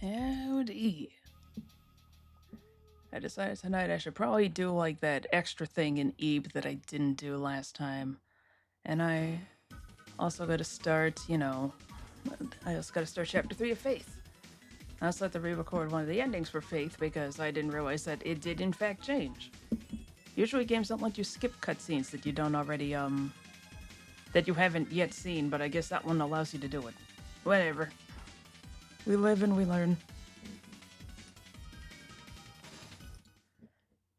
Howdy. I decided tonight I should probably do like that extra thing in Ebe that I didn't do last time. And I also gotta start, I also gotta start chapter 3 of Faith. I also have to re-record one of the endings for Faith because I didn't realize that it did in fact change. Usually games don't let you skip cutscenes that you don't already, that you haven't yet seen, but I guess that one allows you to do it. Whatever. We live and we learn.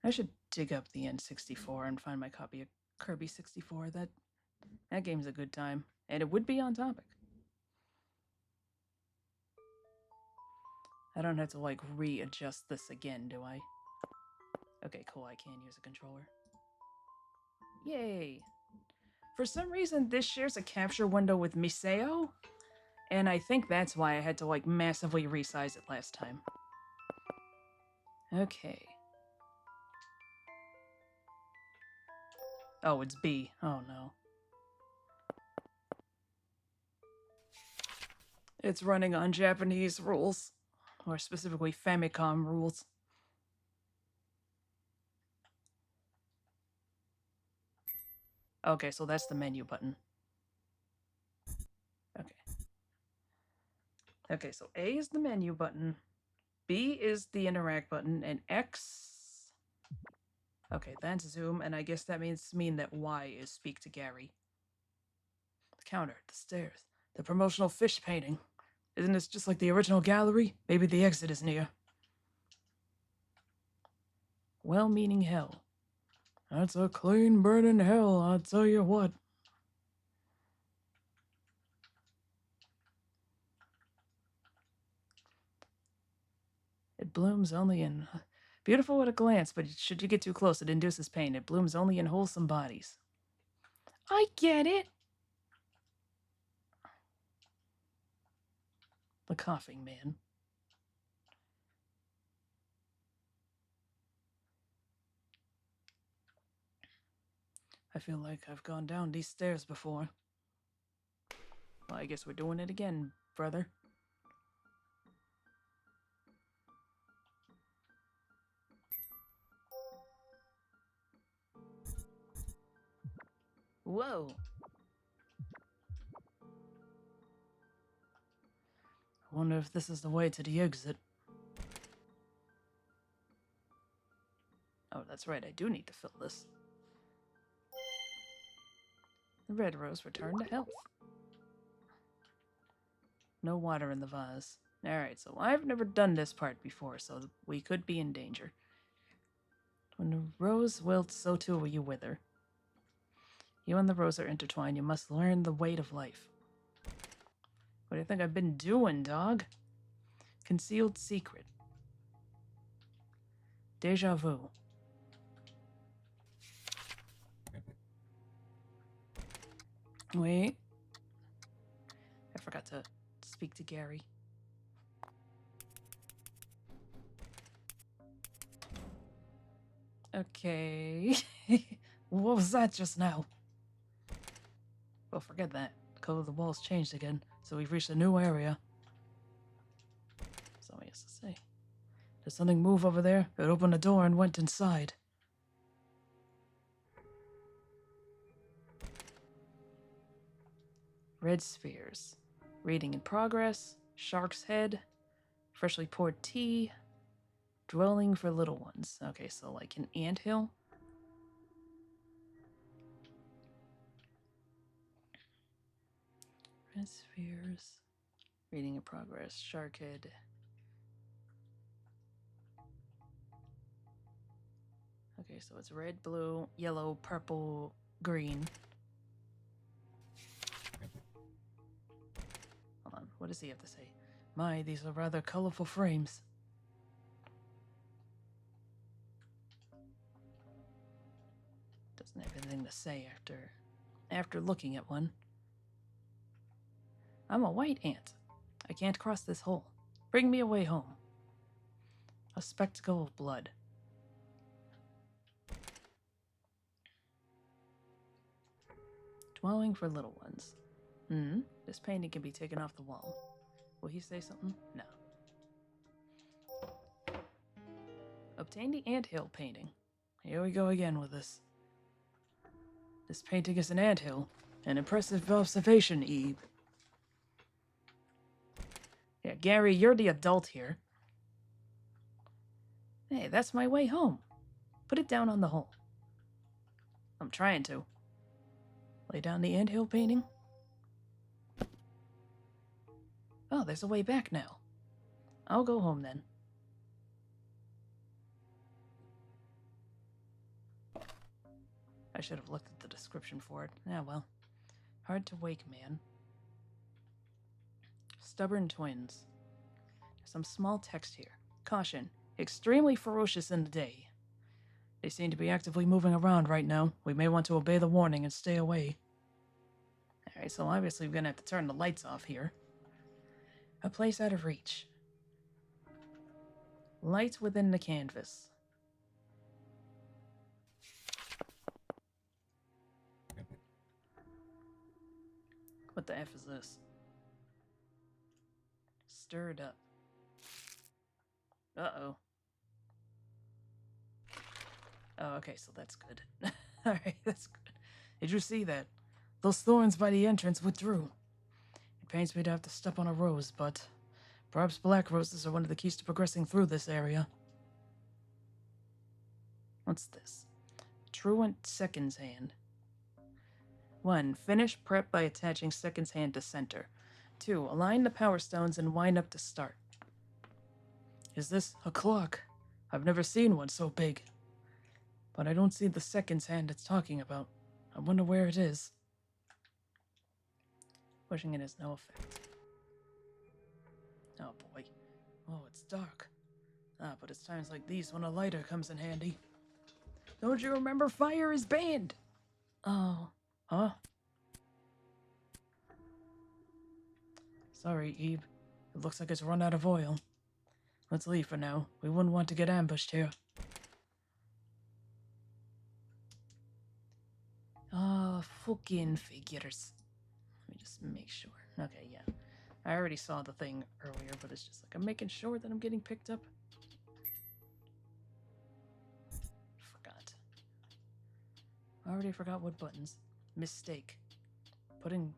I should dig up the N64 and find my copy of Kirby 64. That game's a good time, and it would be on topic. I don't have to like readjust this again, do I? Okay, cool, I can use a controller. Yay! For some reason, this shares a capture window with Miseo, and I think that's why I had to like massively resize it last time. Okay. Oh, it's B. Oh no. It's running on Japanese rules, or specifically Famicom rules. Okay, so that's the menu button. Okay. Okay, so A is the menu button, B is the interact button, and X... Okay, that's zoom, and I guess that mean that Y is speak to Gary. The counter, the stairs, the promotional fish painting. Isn't this just like the original gallery? Maybe the exit is near. Well-meaning hell. That's a clean burning hell, I'll tell you what. It blooms only in... Beautiful at a glance, but should you get too close, it induces pain. It blooms only in wholesome bodies. I get it! The coughing man. I feel like I've gone down these stairs before. Well, I guess we're doing it again, brother. Whoa! I wonder if this is the way to the exit. Oh, that's right, I do need to fill this. The red rose returned to health. No water in the vase. Alright, so I've never done this part before, so we could be in danger. When the rose wilts, so too will you wither. You and the rose are intertwined. You must learn the weight of life. What do you think I've been doing, dog? Concealed secret. Deja vu. Wait. I forgot to speak to Gary. Okay. What was that just now? Well, forget that. The color of the walls changed again, so we've reached a new area. Somebody has to say. Did something move over there? It opened a door and went inside. Red spheres. Reading in progress. Shark's head. Freshly poured tea. Dwelling for little ones. Okay, so like an anthill. Red spheres. Reading in progress. Shark head. Okay, so it's red, blue, yellow, purple, green. Hold on, what does he have to say? My, these are rather colorful frames. Doesn't have anything to say after looking at one. I'm a white ant. I can't cross this hole. Bring me away home. A spectacle of blood. Dwelling for little ones. This painting can be taken off the wall. Will he say something? No. Obtain the anthill painting. Here we go again with this. This painting is an anthill. An impressive observation, Eve. Yeah, Gary, you're the adult here. Hey, that's my way home. Put it down on the hole. I'm trying to. Lay down the anthill painting. Oh, there's a way back now. I'll go home then. I should have looked at the description for it. Ah, well. Hard to wake, man. Stubborn twins. Some small text here. Caution. Extremely ferocious in the day. They seem to be actively moving around right now. We may want to obey the warning and stay away. Alright, so obviously we're gonna have to turn the lights off here. A place out of reach. Lights within the canvas. What the F is this? Stirred up. Uh-oh. Oh, okay, so that's good. Alright, that's good. Did you see that? Those thorns by the entrance withdrew. It pains me to have to step on a rose, but perhaps black roses are one of the keys to progressing through this area. What's this? Truant Seconds Hand. 1. Finish prep by attaching Seconds Hand to center. 2. Align the power stones and wind up to start. Is this a clock? I've never seen one so big. But I don't see the Seconds Hand it's talking about. I wonder where it is. Pushing it has no effect. Oh boy. Oh, it's dark. Ah, but it's times like these when a lighter comes in handy. Don't you remember fire is banned? Oh. Huh? Sorry, Eve. It looks like it's run out of oil. Let's leave for now. We wouldn't want to get ambushed here. Fucking figures. Let me just make sure. Okay, yeah. I already saw the thing earlier, but it's just like I'm making sure that I'm getting picked up. Forgot. I already forgot what buttons. Mistake. Putting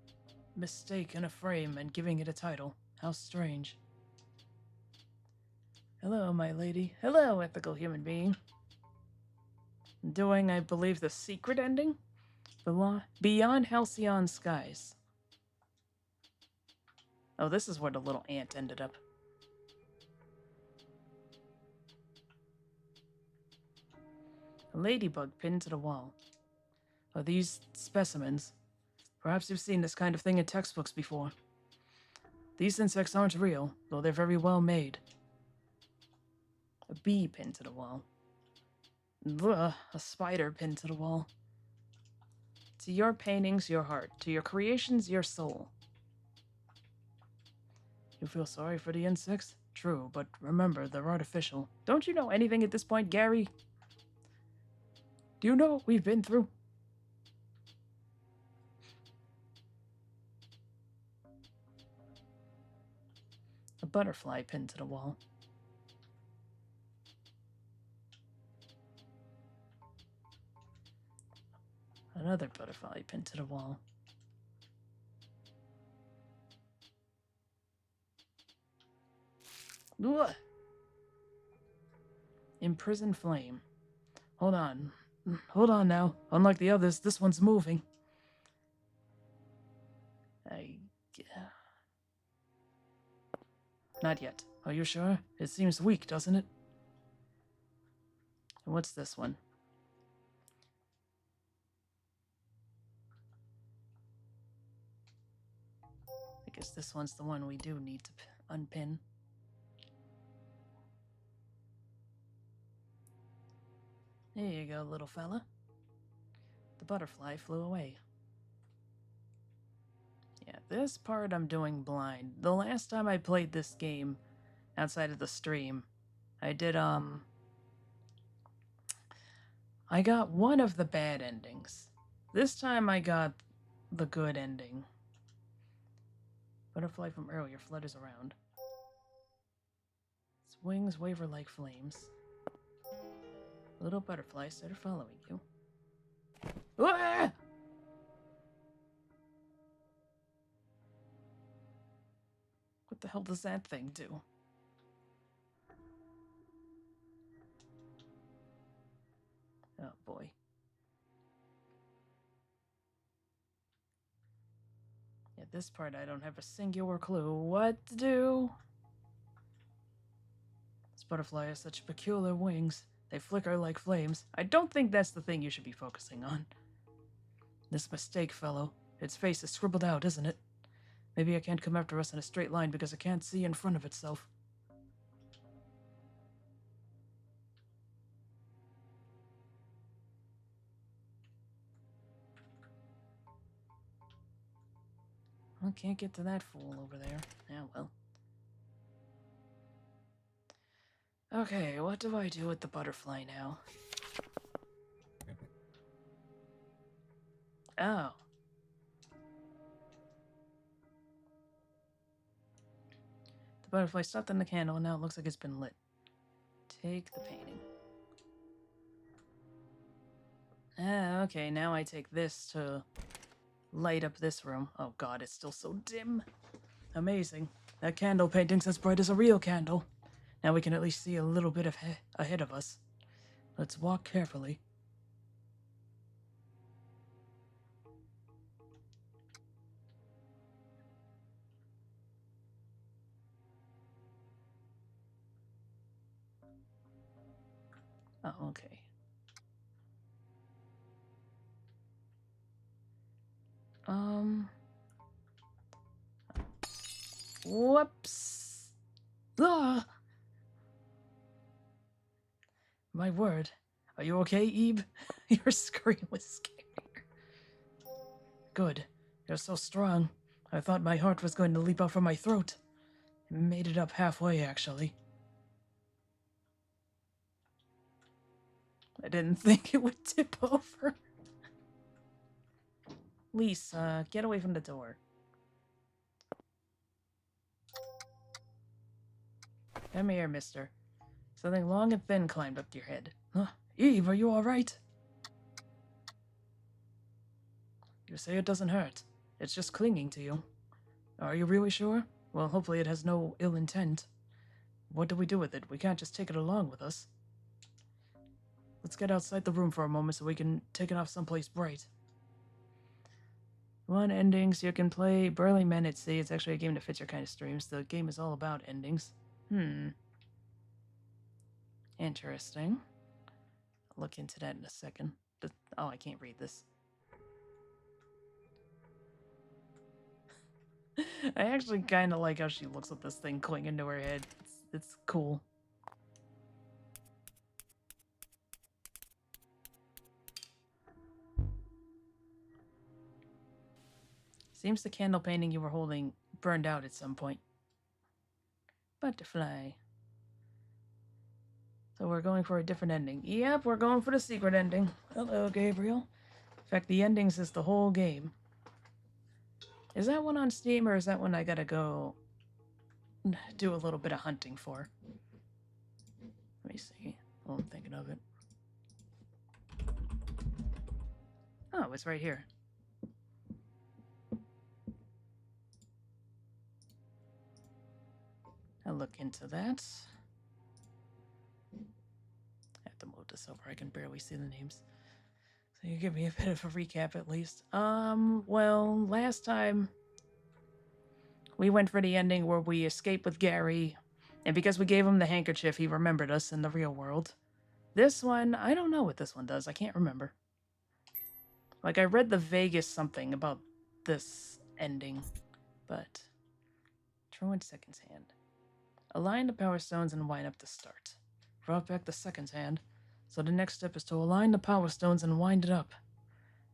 mistake in a frame and giving it a title. How strange. Hello, my lady. Hello, ethical human being. Doing, I believe, the secret ending? Beyond Halcyon Skies. Oh, this is where the little ant ended up. A ladybug pinned to the wall. Are these specimens? Perhaps you've seen this kind of thing in textbooks before. These insects aren't real, though they're very well made. A bee pinned to the wall. Ugh, a spider pinned to the wall. To your paintings, your heart. To your creations, your soul. You feel sorry for the insects? True, but remember, they're artificial. Don't you know anything at this point, Gary? Do you know what we've been through? A butterfly pinned to the wall. Another butterfly pinned to the wall. Ugh. Imprisoned flame. Hold on. Hold on now. Unlike the others, this one's moving. Not yet. Are you sure? It seems weak, doesn't it? And what's this one? I guess this one's the one we do need to unpin. There you go, little fella. The butterfly flew away. Yeah, this part I'm doing blind. The last time I played this game outside of the stream, I did, I got one of the bad endings. This time I got the good ending. Butterfly from earlier flutters around. Its wings waver like flames. Little butterflies started following you. Ah! What the hell does that thing do? Oh boy. Yeah, this part I don't have a singular clue what to do. This butterfly has such peculiar wings. They flicker like flames. I don't think that's the thing you should be focusing on. This mistake, fellow. Its face is scribbled out, isn't it? Maybe it can't come after us in a straight line because it can't see in front of itself. I can't get to that fool over there. Yeah, well. Okay, what do I do with the butterfly now? Oh. The butterfly stopped on the candle and now it looks like it's been lit. Take the painting. Ah, okay, now I take this to light up this room. Oh god, it's still so dim. Amazing. That candle painting's as bright as a real candle. Now we can at least see a little bit of ahead of us. Let's walk carefully. Oh, okay. Whoops. Ah! My word. Are you okay, Eve? Your scream was scary. Good. You're so strong. I thought my heart was going to leap out from my throat. It made it up halfway, actually. I didn't think it would tip over. Lisa, get away from the door. Come here, mister. Something long and thin climbed up to your head. Huh? Eve, are you alright? You say it doesn't hurt. It's just clinging to you. Are you really sure? Well, hopefully it has no ill intent. What do we do with it? We can't just take it along with us. Let's get outside the room for a moment so we can take it off someplace bright. One endings, you can play Burly Men at Sea. It's actually a game that fits your kind of streams. The game is all about endings. Interesting. I'll look into that in a second. Oh, I can't read this. I actually kind of like how she looks at this thing clinging to her head. It's cool. Seems the candle painting you were holding burned out at some point. Butterfly. So we're going for a different ending. Yep, we're going for the secret ending. Hello, Gabriel. In fact, the endings is the whole game. Is that one on Steam, or is that one I gotta go do a little bit of hunting for? Let me see. Oh, I'm thinking of it. Oh, it's right here. I'll look into that. I have to move this over. I can barely see the names. So you give me a bit of a recap at least. Well, last time we went for the ending where we escaped with Gary, and because we gave him the handkerchief, he remembered us in the real world. This one, I don't know what this one does. I can't remember. Like, I read the Vegas something about this ending, but... Truant Second's Hand. Align the power stones and wind up the start. Brought back the second hand, so the next step is to align the power stones and wind it up.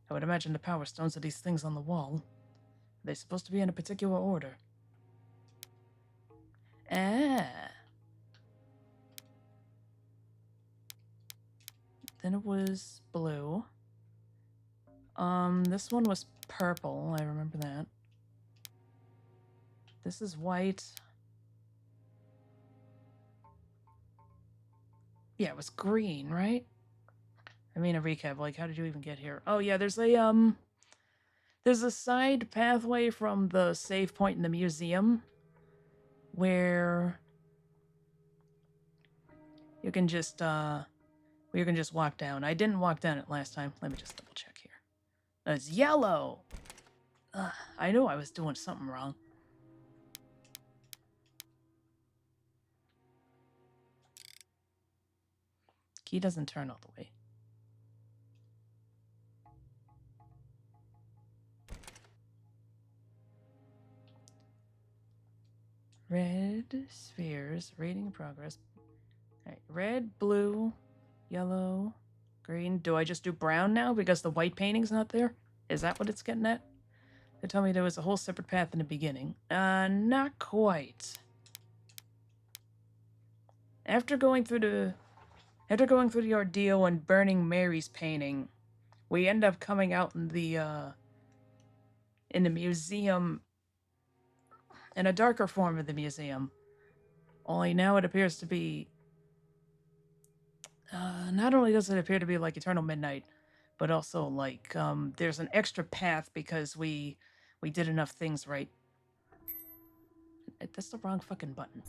I would imagine the power stones are these things on the wall. Are they supposed to be in a particular order? Ah. Then it was blue. This one was purple. I remember that. This is white. Yeah, it was green, right? I mean, a recap. Like, how did you even get here? Oh yeah, there's a side pathway from the save point in the museum where you can just walk down. I didn't walk down it last time. Let me just double check here. It's yellow. I knew I was doing something wrong. Key doesn't turn all the way. Red spheres, reading in progress. All right, red, blue, yellow, green. Do I just do brown now because the white painting's not there? Is that what it's getting at? They told me there was a whole separate path in the beginning. Not quite. After going through the ordeal and burning Mary's painting, we end up coming out in the museum, in a darker form of the museum. Only now it appears to be. Not only does it appear to be like Eternal Midnight, but also like there's an extra path because we did enough things right. That's the wrong fucking button.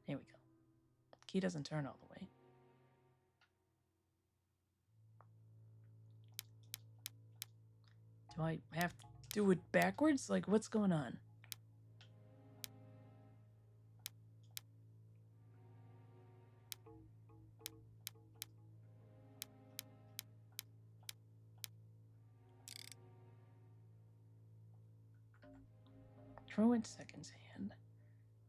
Here we go. Key doesn't turn all the way. Do I have to do it backwards? Like, what's going on? Truant seconds hand.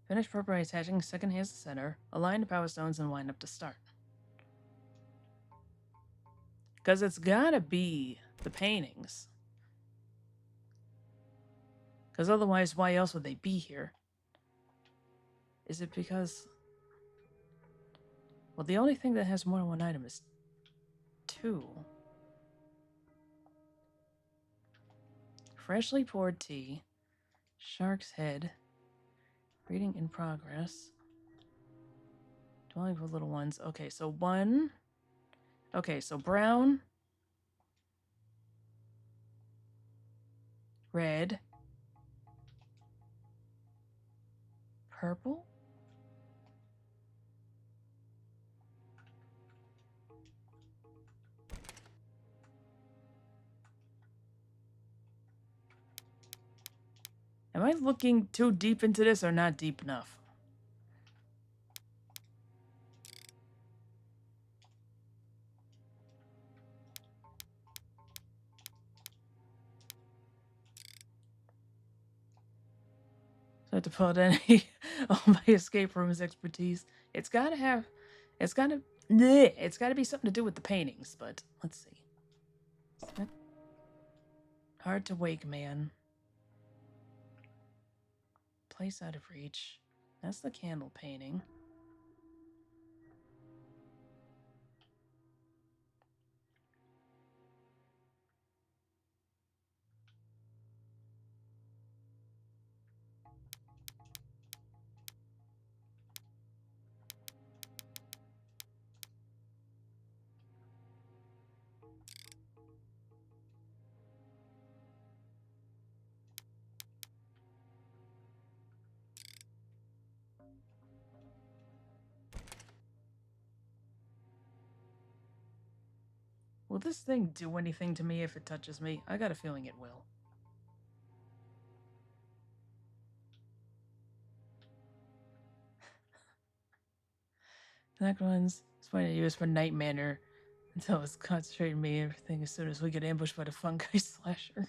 Finish properly attaching second hand to center. Align the power stones and wind up to start. Because it's gotta be the paintings. Because otherwise, why else would they be here? Is it because... Well, the only thing that has more than one item is 2. Freshly poured tea. Shark's head. Reading in progress. Dwelling for little ones. Okay, so 1. Okay, so brown. Red. Purple. Am I looking too deep into this or not deep enough? So I have to put any all my escape rooms expertise. It's gotta be something to do with the paintings, but let's see. Hard to wake man. Place out of reach. That's the candle painting. Will this thing do anything to me if it touches me? I got a feeling it will. That one's fine to use for night manner until it's concentrating me everything as soon as we get ambushed by the fungi slasher.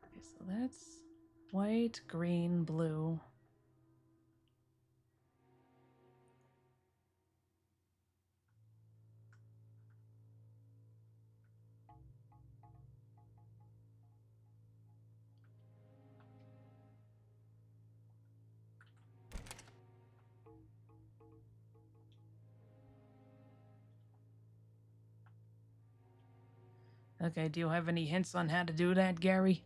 Okay, so that's white, green, blue. Okay, do you have any hints on how to do that, Gary?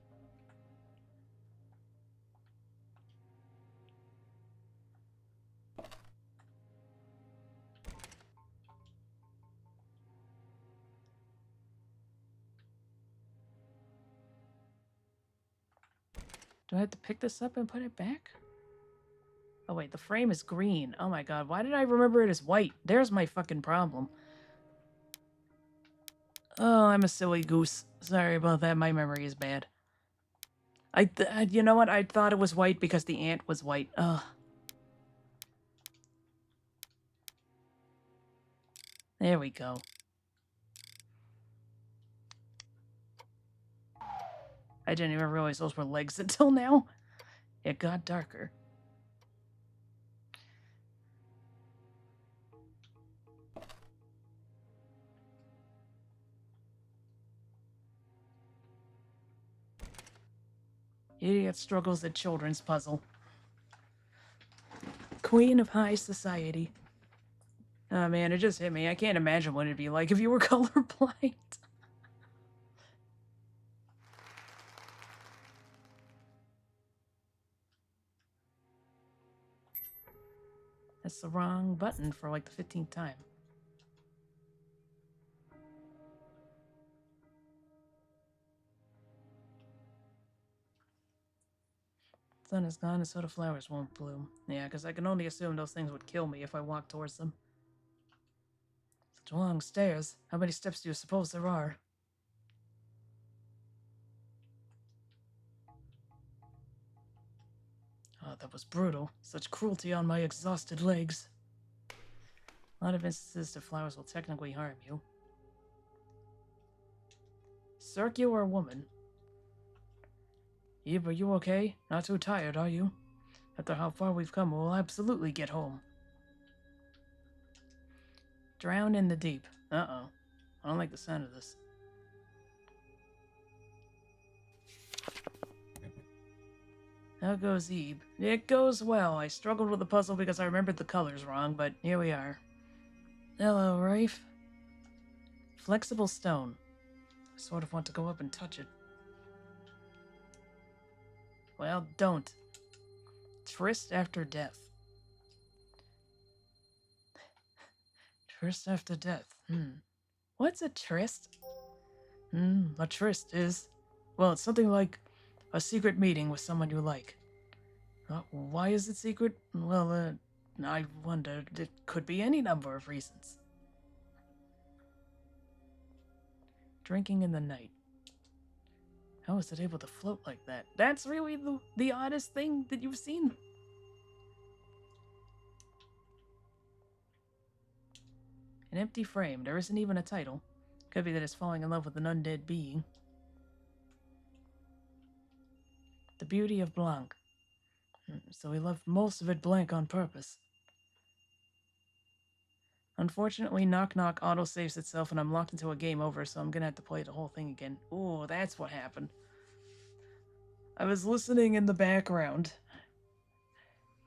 Do I have to pick this up and put it back? Oh wait, the frame is green. Oh my god, why did I remember it as white? There's my fucking problem. Oh, I'm a silly goose. Sorry about that, my memory is bad. You know what? I thought it was white because the ant was white. Ugh. There we go. I didn't even realize those were legs until now. It got darker. Idiot struggles at children's puzzle. Queen of high society. Oh man, it just hit me. I can't imagine what it'd be like if you were colorblind. That's the wrong button for like the 15th time. Sun is gone and so the flowers won't bloom. Yeah, because I can only assume those things would kill me if I walked towards them. Such long stairs. How many steps do you suppose there are? Oh, that was brutal. Such cruelty on my exhausted legs. A lot of instances the flowers will technically harm you. Circular woman. Eve, are you okay? Not too tired, are you? After how far we've come, we'll absolutely get home. Drown in the deep. Uh-oh. I don't like the sound of this. How goes Ebe? It goes well. I struggled with the puzzle because I remembered the colors wrong, but here we are. Hello, Rafe. Flexible stone. I sort of want to go up and touch it. Well, don't. Tryst after death. Tryst after death. What's a tryst? A tryst is... Well, it's something like a secret meeting with someone you like. Why is it secret? Well, I wondered. It could be any number of reasons. Drinking in the night. How is it able to float like that? That's really the oddest thing that you've seen. An empty frame. There isn't even a title. Could be that it's falling in love with an undead being. The beauty of Blanc. So he left most of it blank on purpose. Unfortunately, Knock Knock auto-saves itself and I'm locked into a game over, so I'm gonna have to play the whole thing again. Ooh, that's what happened. I was listening in the background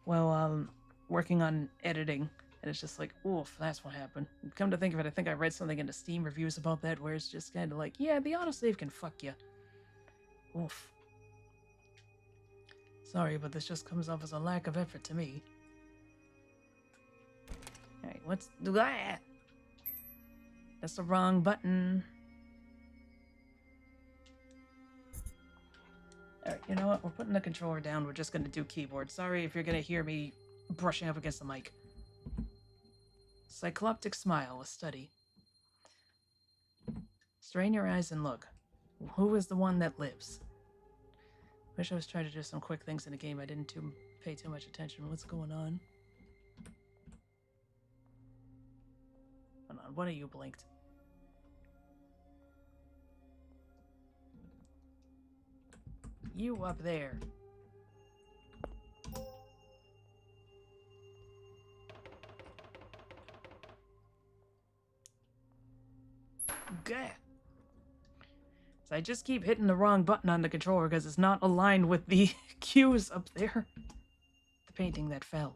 while working on editing, and it's just like, oof, that's what happened. And come to think of it, I think I read something in the Steam reviews about that where it's just kind of like, yeah, the autosave can fuck you. Oof. Sorry, but this just comes off as a lack of effort to me. Alright, what's... Ah! That's the wrong button. Alright, you know what? We're putting the controller down. We're just gonna do keyboard. Sorry if you're gonna hear me brushing up against the mic. Cycloptic smile, a study. Strain your eyes and look. Who is the one that lives? Wish I was trying to do some quick things in the game. I didn't pay too much attention. What's going on? Hold on, one of you blinked. You up there. Gah. So I just keep hitting the wrong button on the controller because it's not aligned with the cues up there. The painting that fell.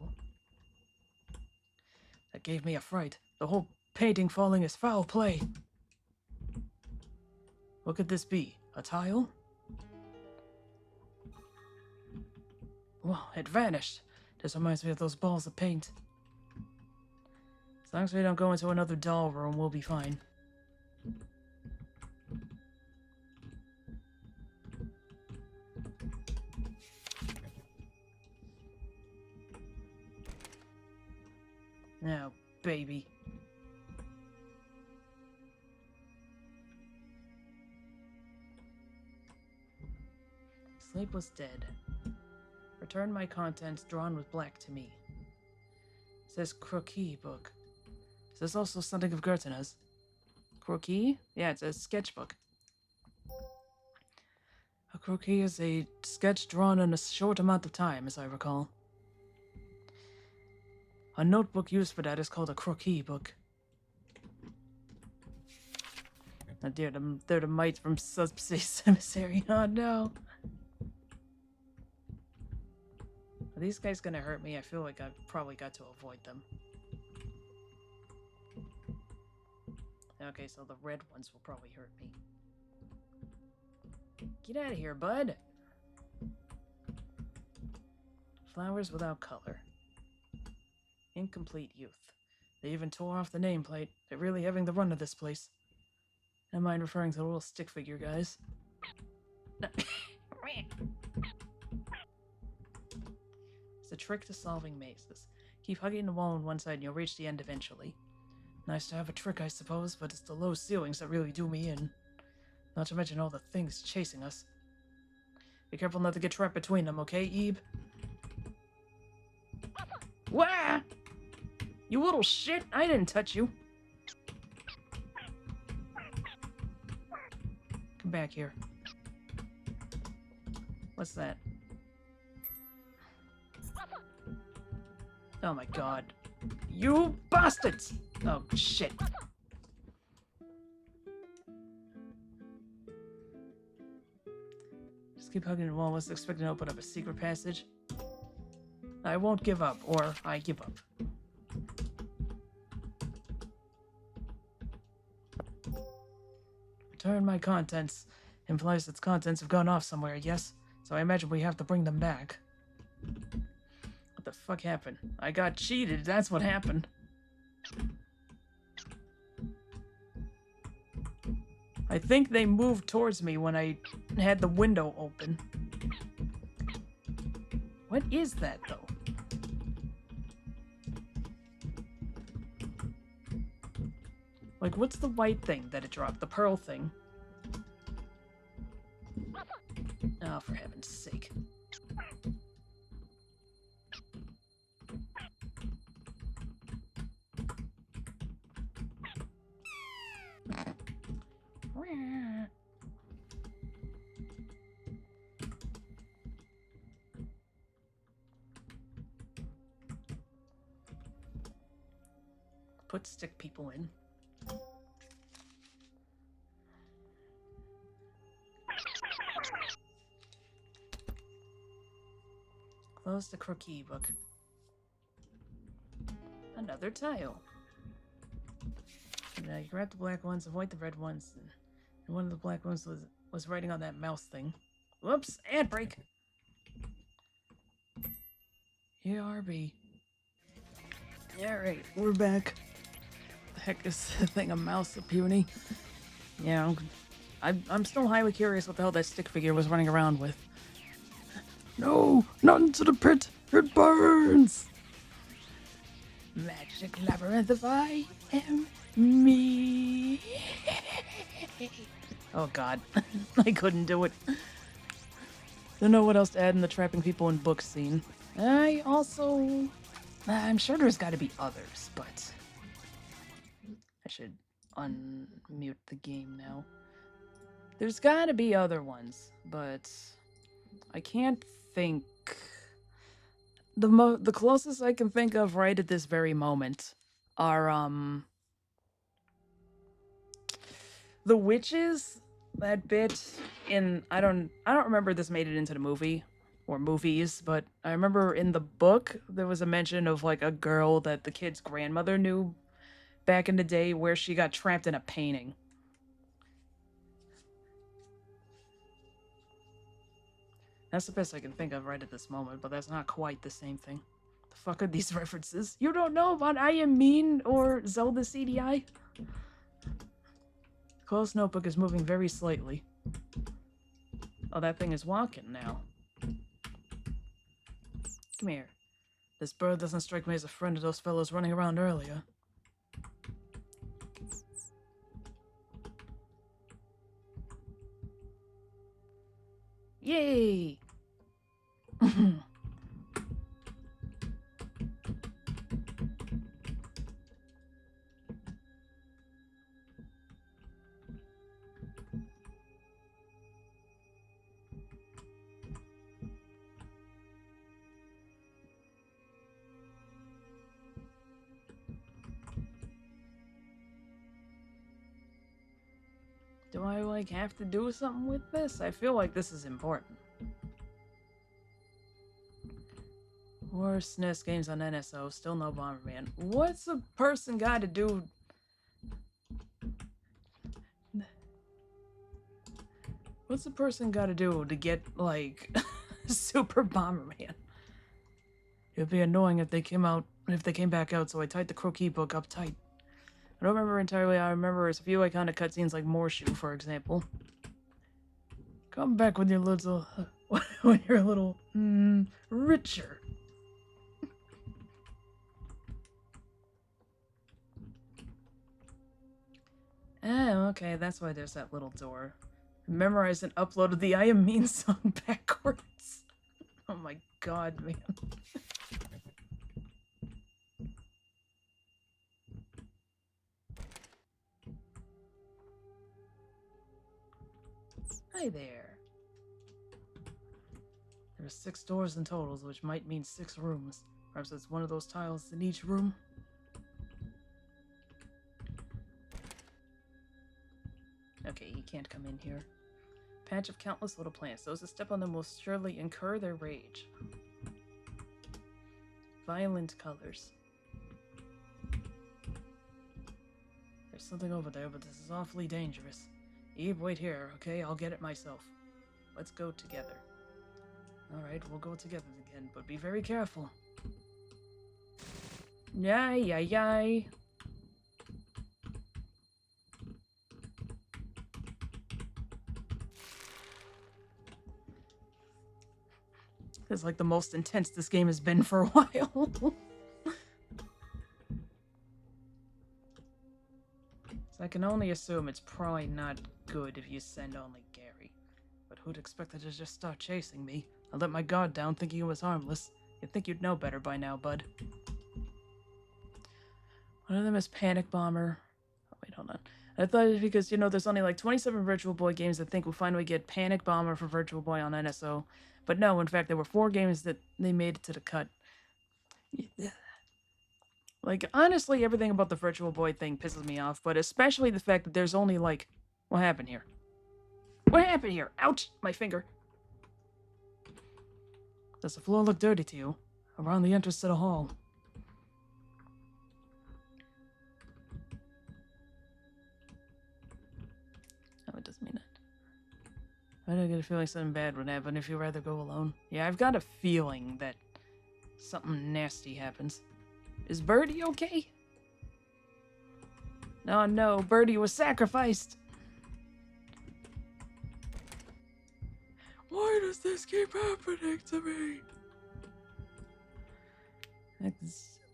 That gave me a fright. The whole painting falling is foul play. What could this be? A tile? Whoa, it vanished. This reminds me of those balls of paint. As long as we don't go into another doll room, we'll be fine. Oh, baby. Sleep was dead. Return my contents drawn with black to me. It says croquis book. Is this also something of Gertina's? Croquis? Yeah, it's a sketchbook. A croquis is a sketch drawn in a short amount of time, as I recall. A notebook used for that is called a croquis book. Oh dear, they're the mites from Subspace Emissary. Oh no. Are these guys gonna hurt me? I feel like I've probably got to avoid them. Okay, so the red ones will probably hurt me. Get out of here, bud! Flowers without color. Incomplete youth. They even tore off the nameplate. They're really having the run of this place. Don't mind referring to the little stick figure guys. It's a trick to solving mazes. Keep hugging the wall on one side and you'll reach the end eventually. Nice to have a trick, I suppose, but it's the low ceilings that really do me in. Not to mention all the things chasing us. Be careful not to get trapped between them, okay, Ebe? Wah! You little shit! I didn't touch you. Come back here. What's that? Oh my god. You bastards! Oh, shit. Just keep hugging the wall. Was expecting to open up a secret passage. I won't give up, or I give up. Return my contents. Implies its contents have gone off somewhere, yes? So I imagine we have to bring them back. What the fuck happened? I got cheated, that's what happened. I think they moved towards me when I had the window open. What is that, though? Like, what's the white thing that it dropped? The pearl thing? Oh, for heaven's sake. Put stick people in. Close the croquis book. Another tile. And, you grab the black ones, avoid the red ones, and one of the black ones was writing on that mouse thing. Whoops! Ad break! ERB. Alright, we're back. The heck is the thing, a mouse, a puny? Yeah, I'm still highly curious what the hell that stick figure was running around with. No, not into the pit. It burns. Magic labyrinth of I am me. Oh god, I couldn't do it. Don't know what else to add in the trapping people in books scene. I'm sure there's got to be others, but I should unmute the game now. There's got to be other ones, but I can't think. The closest I can think of right at this very moment are the witches. That bit in I don't remember if this made it into the movie or movies, but I remember in the book there was a mention of like a girl that the kid's grandmother knew back in the day where she got trapped in a painting. That's the best I can think of right at this moment, but that's not quite the same thing. The fuck are these references? You don't know about I Am Mean or Zelda CDI? The closed notebook is moving very slightly. Oh, that thing is walking now. Come here. This bird doesn't strike me as a friend of those fellows running around earlier. Yay! Do I, like, have to do something with this? I feel like this is important. Worst SNES games on NSO, still no Bomberman. What's a person got to do? What's a person got to do to get, like, Super Bomberman? It'd be annoying if they came back out, so I tied the Croquis book up tight. I don't remember entirely. I remember a few iconic cutscenes like Morshoe, for example. Come back when you're little, when you're a little, richer. Oh, okay, that's why there's that little door. Memorized and uploaded the I Am Mean song backwards. Oh my god, man. Hi there. There are 6 doors in total, which might mean 6 rooms. Perhaps it's one of those tiles in each room. Okay, he can't come in here. Patch of countless little plants. Those that step on them will surely incur their rage. Violent colors. There's something over there, but this is awfully dangerous. Eve, wait here, okay? I'll get it myself. Let's go together. Alright, we'll go together again, but be very careful. Yay, yay, yay. It's like the most intense this game has been for a while. So I can only assume it's probably not good if you send only Gary. But who'd expect it to just start chasing me? I let my guard down thinking it was harmless. You'd think you'd know better by now, bud. One of them is Panic Bomber. Oh, wait, hold on. I thought it was because, you know, there's only like 27 Virtual Boy games that think we'll finally get Panic Bomber for Virtual Boy on NSO. But no, in fact, there were 4 games that they made it to the cut. Like, honestly, everything about the Virtual Boy thing pisses me off, but especially the fact that there's only, like... What happened here? What happened here? Ouch! My finger. Does the floor look dirty to you? Around the entrance to the hall. Oh, it doesn't mean that. I don't get a feeling something bad would happen if you'd rather go alone. Yeah, I've got a feeling that something nasty happens. Is Birdie okay? Oh no, Birdie was sacrificed! Why does this keep happening to me? I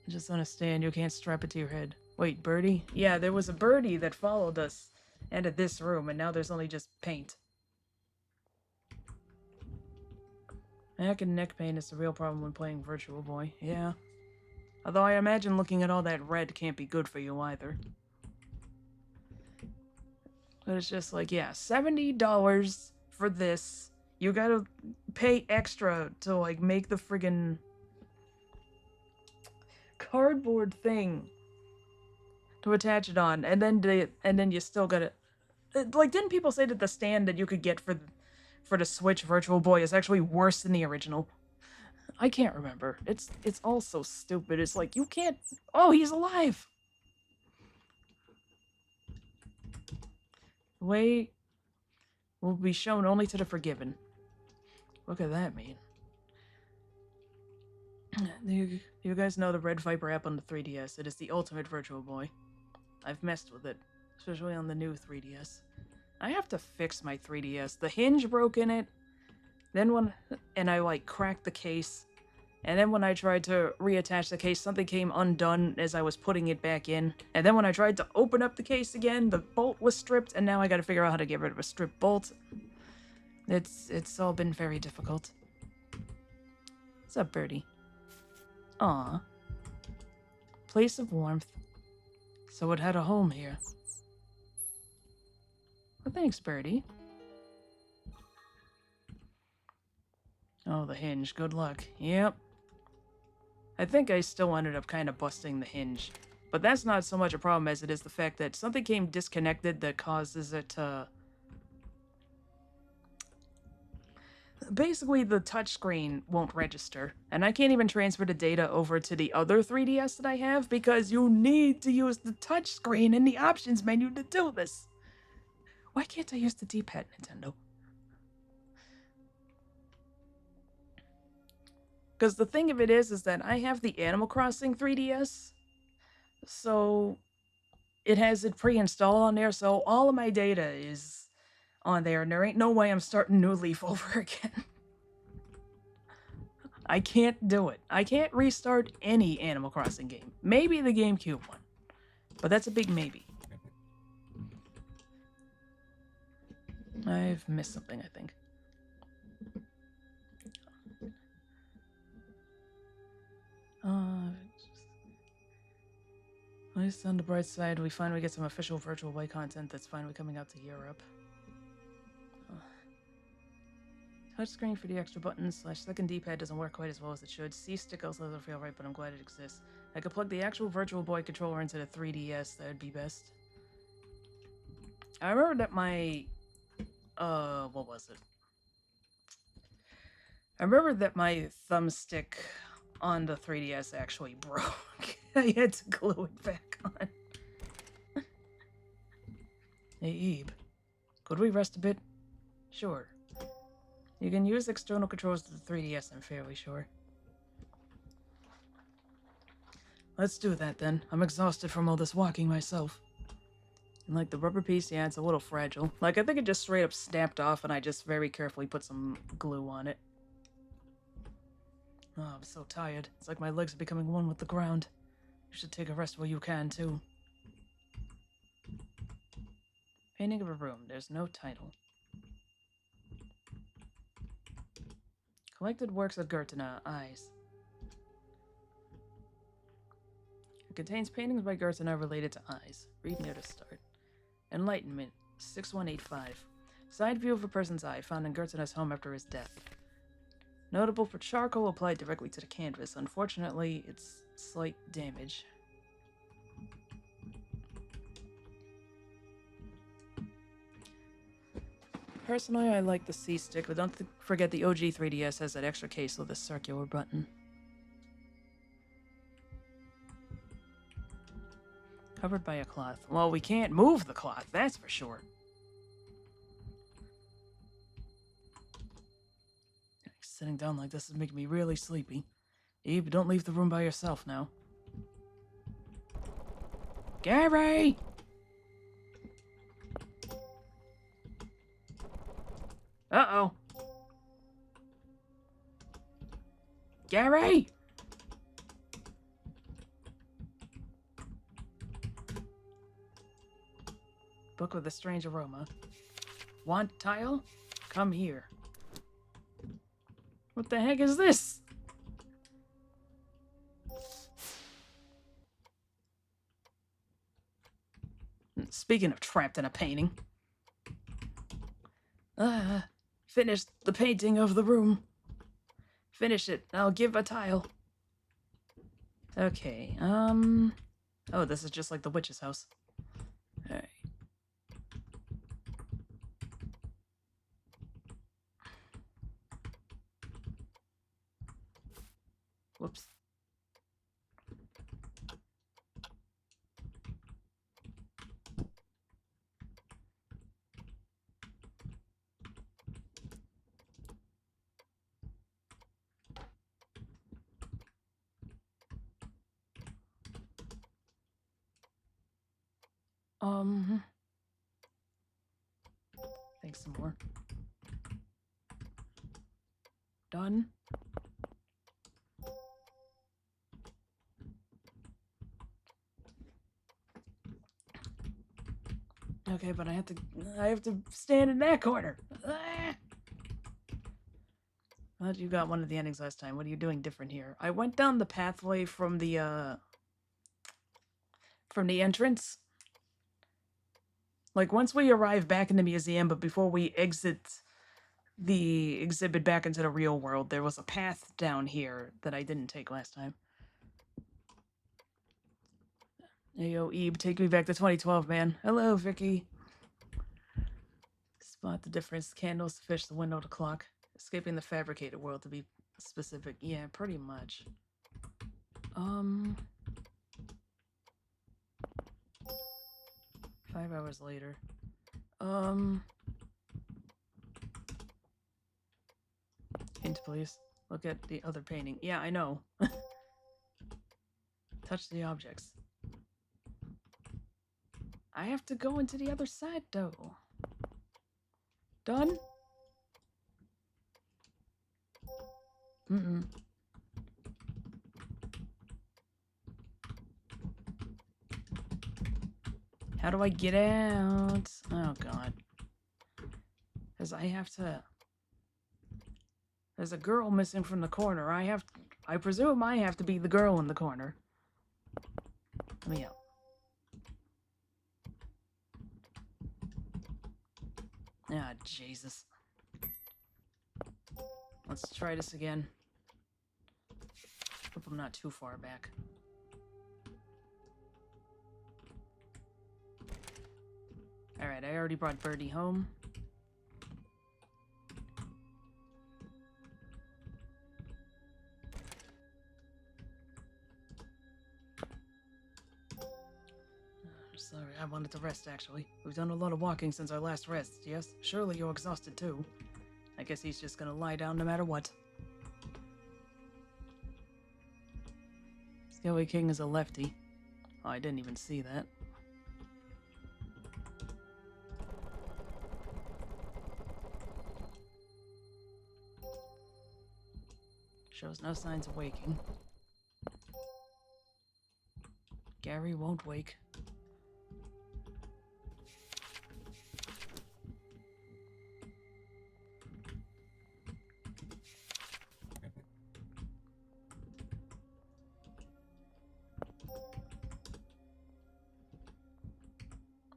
just understand you can't strap it to your head. Wait, Birdie? Yeah, there was a Birdie that followed us into this room, and now there's only just paint. Neck and neck pain is the real problem when playing Virtual Boy, yeah. Although I imagine looking at all that red can't be good for you either. But it's just like, yeah, $70 for this. You gotta pay extra to, like, make the friggin' cardboard thing to attach it on, and then you still gotta... Like, didn't people say that the stand that you could get for the Switch Virtual Boy is actually worse than the original? I can't remember. It's all so stupid. It's like, you can't... Oh, he's alive! The way will be shown only to the forgiven. What could that mean? You guys know the Red Viper app on the 3DS. It is the ultimate Virtual Boy. I've messed with it, especially on the new 3DS. I have to fix my 3DS. The hinge broke in it, and I, like, cracked the case, And then when I tried to reattach the case, something came undone as I was putting it back in. And then when I tried to open up the case again, the bolt was stripped, and now I gotta figure out how to get rid of a stripped bolt. It's all been very difficult. What's up, Birdie? Aw. Place of warmth. So it had a home here. Well, thanks, Birdie. Oh, the hinge. Good luck. Yep. I think I still ended up kind of busting the hinge. But that's not so much a problem as it is the fact that something came disconnected that causes it to... Basically, the touchscreen won't register. And I can't even transfer the data over to the other 3DS that I have because you need to use the touchscreen in the options menu to do this. Why can't I use the D-pad, Nintendo? Because the thing of it is that I have the Animal Crossing 3DS, so it has it pre-installed on there, so all of my data is on there, and there ain't no way I'm starting New Leaf over again. I can't do it. I can't restart any Animal Crossing game. Maybe the GameCube one, but that's a big maybe. I've missed something, I think. At least on the bright side, we finally get some official Virtual Boy content that's finally coming out to Europe. Touchscreen for the extra buttons / second D-pad doesn't work quite as well as it should. C-stick also doesn't feel right, but I'm glad it exists. I could plug the actual Virtual Boy controller into the 3DS, that'd be best. I remember that my... what was it? I remember that my thumbstick on the 3DS actually broke. I had to glue it back on. Hey, Ebe. Could we rest a bit? Sure. You can use external controls to the 3DS, I'm fairly sure. Let's do that then. I'm exhausted from all this walking myself. And like the rubber piece, yeah, it's a little fragile. Like I think it just straight up snapped off and I just very carefully put some glue on it. Oh, I'm so tired. It's like my legs are becoming one with the ground. You should take a rest while you can, too. Painting of a room. There's no title. Collected works of Gurtana. Eyes. It contains paintings by Gurtana related to eyes. Read near to start. Enlightenment. 6185. Side view of a person's eye found in Gurtana's home after his death. Notable for charcoal applied directly to the canvas. Unfortunately, it's slight damage. Personally, I like the C-stick, but don't forget the OG 3DS has that extra case with a circular button. Covered by a cloth. Well, we can't move the cloth, that's for sure. Sitting down like this is making me really sleepy. Eve, don't leave the room by yourself now. Gary! Uh-oh. Gary! Book with a strange aroma. Want tile? Come here. What the heck is this? Speaking of trapped in a painting. Finish the painting of the room. Finish it. I'll give a tile. Okay, oh, this is just like the witch's house. Alright. Whoops. Thanks some more. Done. Okay, but I have to stand in that corner. Ah! Well, you got one of the endings last time. What are you doing different here? I went down the pathway from the entrance. Like, once we arrive back in the museum, but before we exit the exhibit back into the real world, there was a path down here that I didn't take last time. Hey, yo, Ebe, take me back to 2012, man. Hello, Vicky. Spot the difference. Candles, the fish, the window, the clock. Escaping the fabricated world, to be specific. Yeah, pretty much. 5 hours later. Hint, please. Look at the other painting. Yeah, I know. Touch the objects. I have to go into the other side, though. Done? Mm-mm. How do I get out? Oh, God. Because I have to... There's a girl missing from the corner. I presume I have to be the girl in the corner. Let me out. Ah, Jesus. Let's try this again. Hope I'm not too far back. Alright, I already brought Birdie home. Sorry, I wanted to rest, actually. We've done a lot of walking since our last rest, yes? Surely you're exhausted, too. I guess he's just gonna lie down no matter what. Skelly King is a lefty. Oh, I didn't even see that. Shows no signs of waking. Gary won't wake.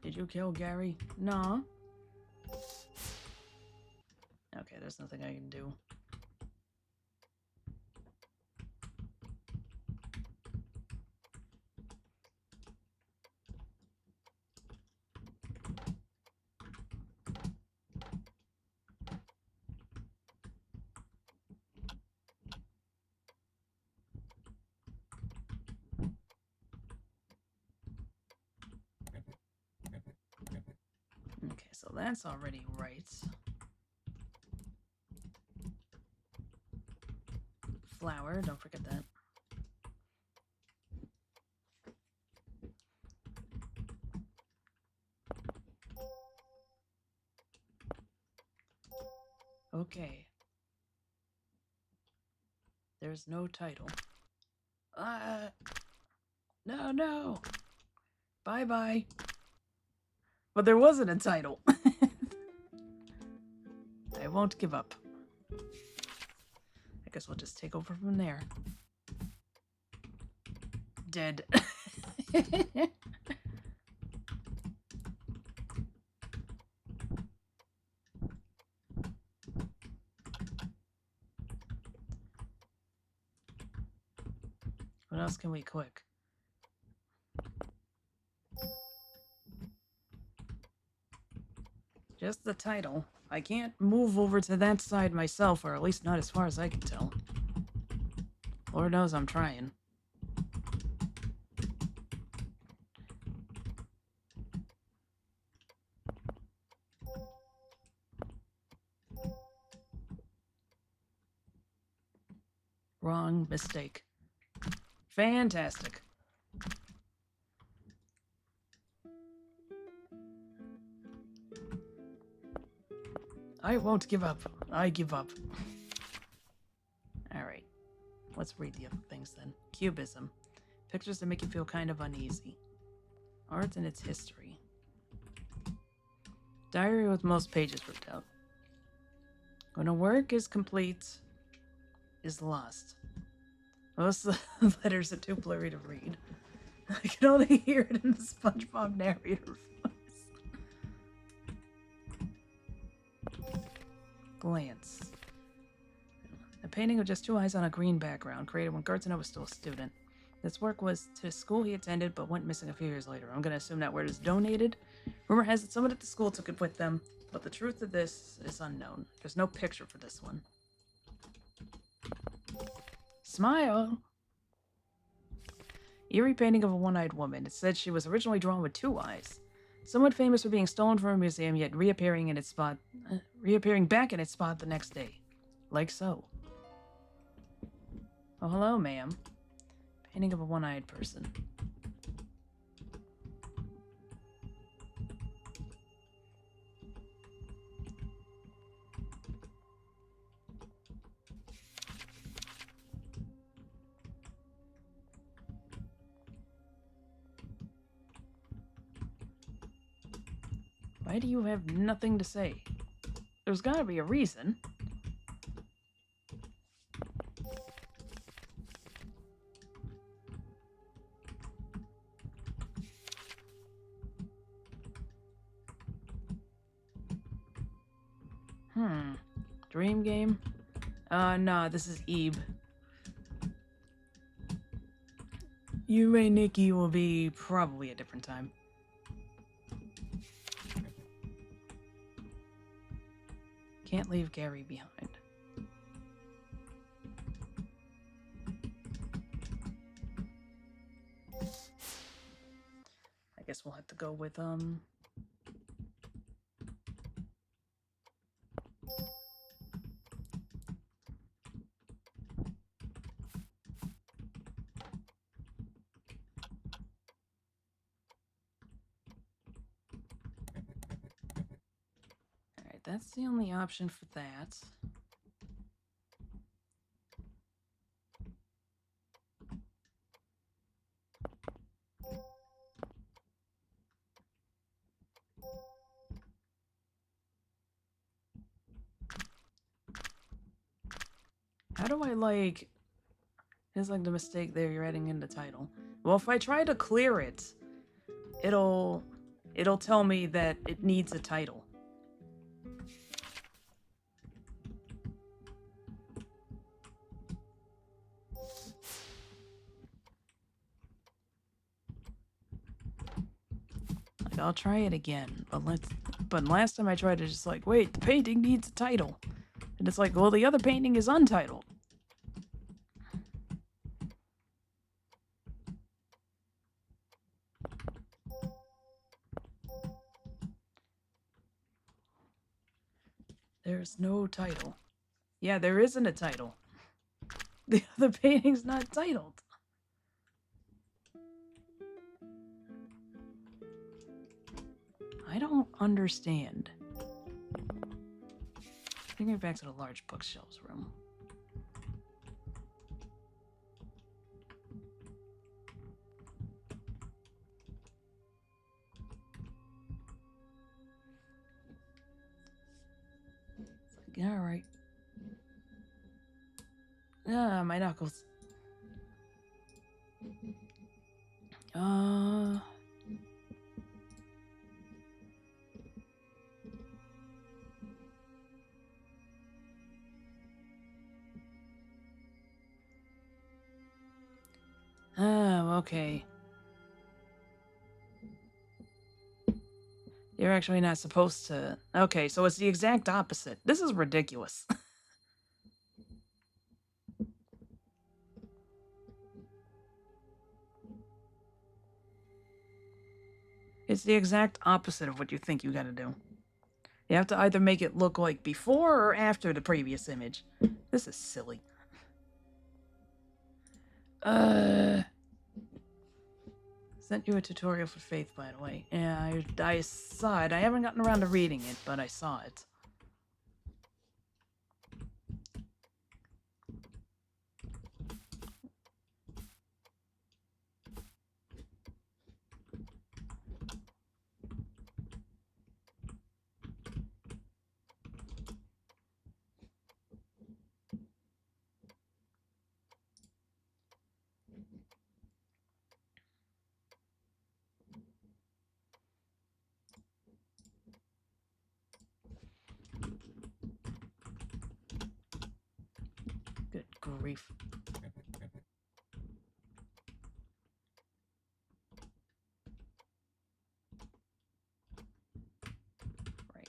Did you kill Gary? No. Okay, there's nothing I can do. Okay, so that's already right. Flour, don't forget that. Okay. There's no title. No. Bye-bye. But there wasn't a title. I won't give up. I guess we'll just take over from there. Dead. What else can we click? Just the title. I can't move over to that side myself, or at least not as far as I can tell. Lord knows I'm trying. Wrong mistake. Fantastic. I won't give up. I give up. Alright. Let's read the other things then. Cubism. Pictures that make you feel kind of uneasy. Art and its history. Diary with most pages ripped out. When a work is complete, is lost. Most of the letters are too blurry to read. I can only hear it in the SpongeBob narrator voice. Glance. A painting of just two eyes on a green background, created when Gertzenau was still a student. This work was to a school he attended, but went missing a few years later. I'm gonna assume that word is donated. Rumor has it someone at the school took it with them, but the truth of this is unknown. There's no picture for this one. Smile! Eerie painting of a one-eyed woman. It said she was originally drawn with two eyes. Somewhat famous for being stolen from a museum, yet reappearing back in its spot the next day. Like so. Oh, hello, ma'am. Painting of a one-eyed person. Why do you have nothing to say? There's gotta be a reason. Dream game? Nah, this is Ebe. Yume Nikki will be probably a different time. Can't leave Gary behind. I guess we'll have to go with, Alright, that's the only option for that. How do I, like... It's like the mistake there, you're adding in the title. Well, if I try to clear it, it'll tell me that it needs a title. Like, I'll try it again, but last time I tried it, it's just like, wait, the painting needs a title. And it's like, well, the other painting is untitled. There's no title. Yeah, there isn't a title. The other painting's not titled. I don't understand. Taking me back to the large bookshelves room. Alright. Ah, my knuckles. Oh, okay. You're actually not supposed to... Okay, so it's the exact opposite. This is ridiculous. It's the exact opposite of what you think you gotta do. You have to either make it look like before or after the previous image. This is silly. Sent you a tutorial for Faith, by the way. Yeah, I saw it. I haven't gotten around to reading it, but I saw it. grief. Right.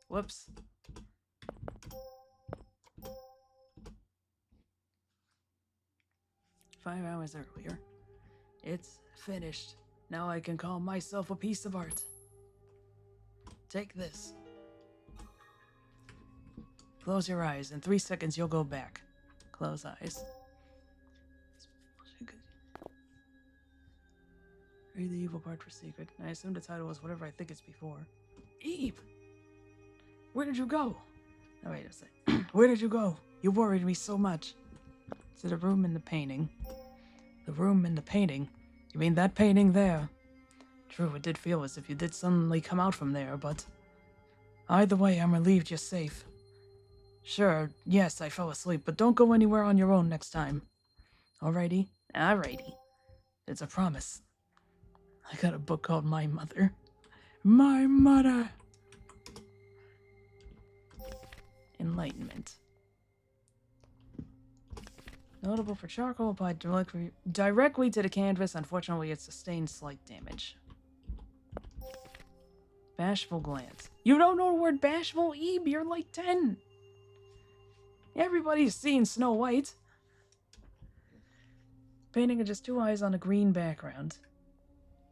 Whoops. "5 hours earlier. It's finished. Now I can call myself a piece of art. Take this. Close your eyes. In 3 seconds, you'll go back. Close eyes. Read the evil part for secret. I assume the title was whatever I think it's before. Eve! Where did you go? Oh, wait a sec. Where did you go? You worried me so much. To the room in the painting. The room in the painting? You mean that painting there? True, it did feel as if you did suddenly come out from there, but... Either way, I'm relieved you're safe. Sure, yes, I fell asleep, but don't go anywhere on your own next time. Alrighty? Alrighty. It's a promise. I got a book called My Mother. My Mother! Enlightenment. Notable for charcoal applied directly to the canvas. Unfortunately, it sustained slight damage. Bashful glance. You don't know the word bashful, Ebe? You're like 10. Everybody's seen Snow White. Painting of just 2 eyes on a green background.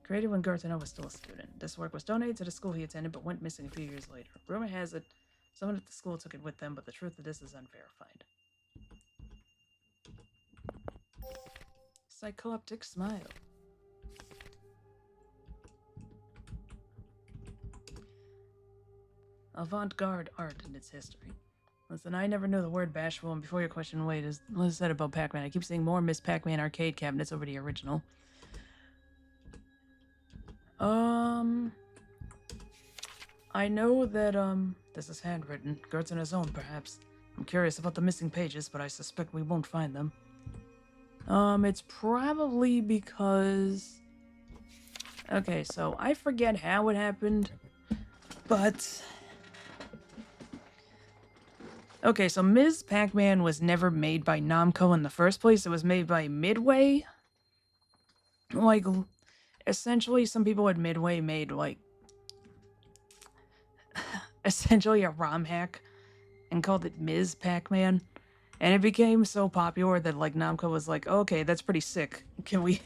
Created when Gartano was still a student. This work was donated to the school he attended, but went missing a few years later. Rumor has it someone at the school took it with them, but the truth of this is unverified. Cycloptic smile. Avant-garde art in its history. Listen, I never knew the word bashful, and before your question, wait, what is said about Pac-Man? I keep seeing more Miss Pac-Man arcade cabinets over the original. I know that, this is handwritten. Gertz on his own, perhaps. I'm curious about the missing pages, but I suspect we won't find them. It's probably because... Okay, so I forget how it happened, but... Okay, so Ms. Pac-Man was never made by Namco in the first place. It was made by Midway. Like, essentially, some people at Midway made, like, essentially a ROM hack and called it Ms. Pac-Man. And it became so popular that, like, Namco was like, okay, that's pretty sick. Can we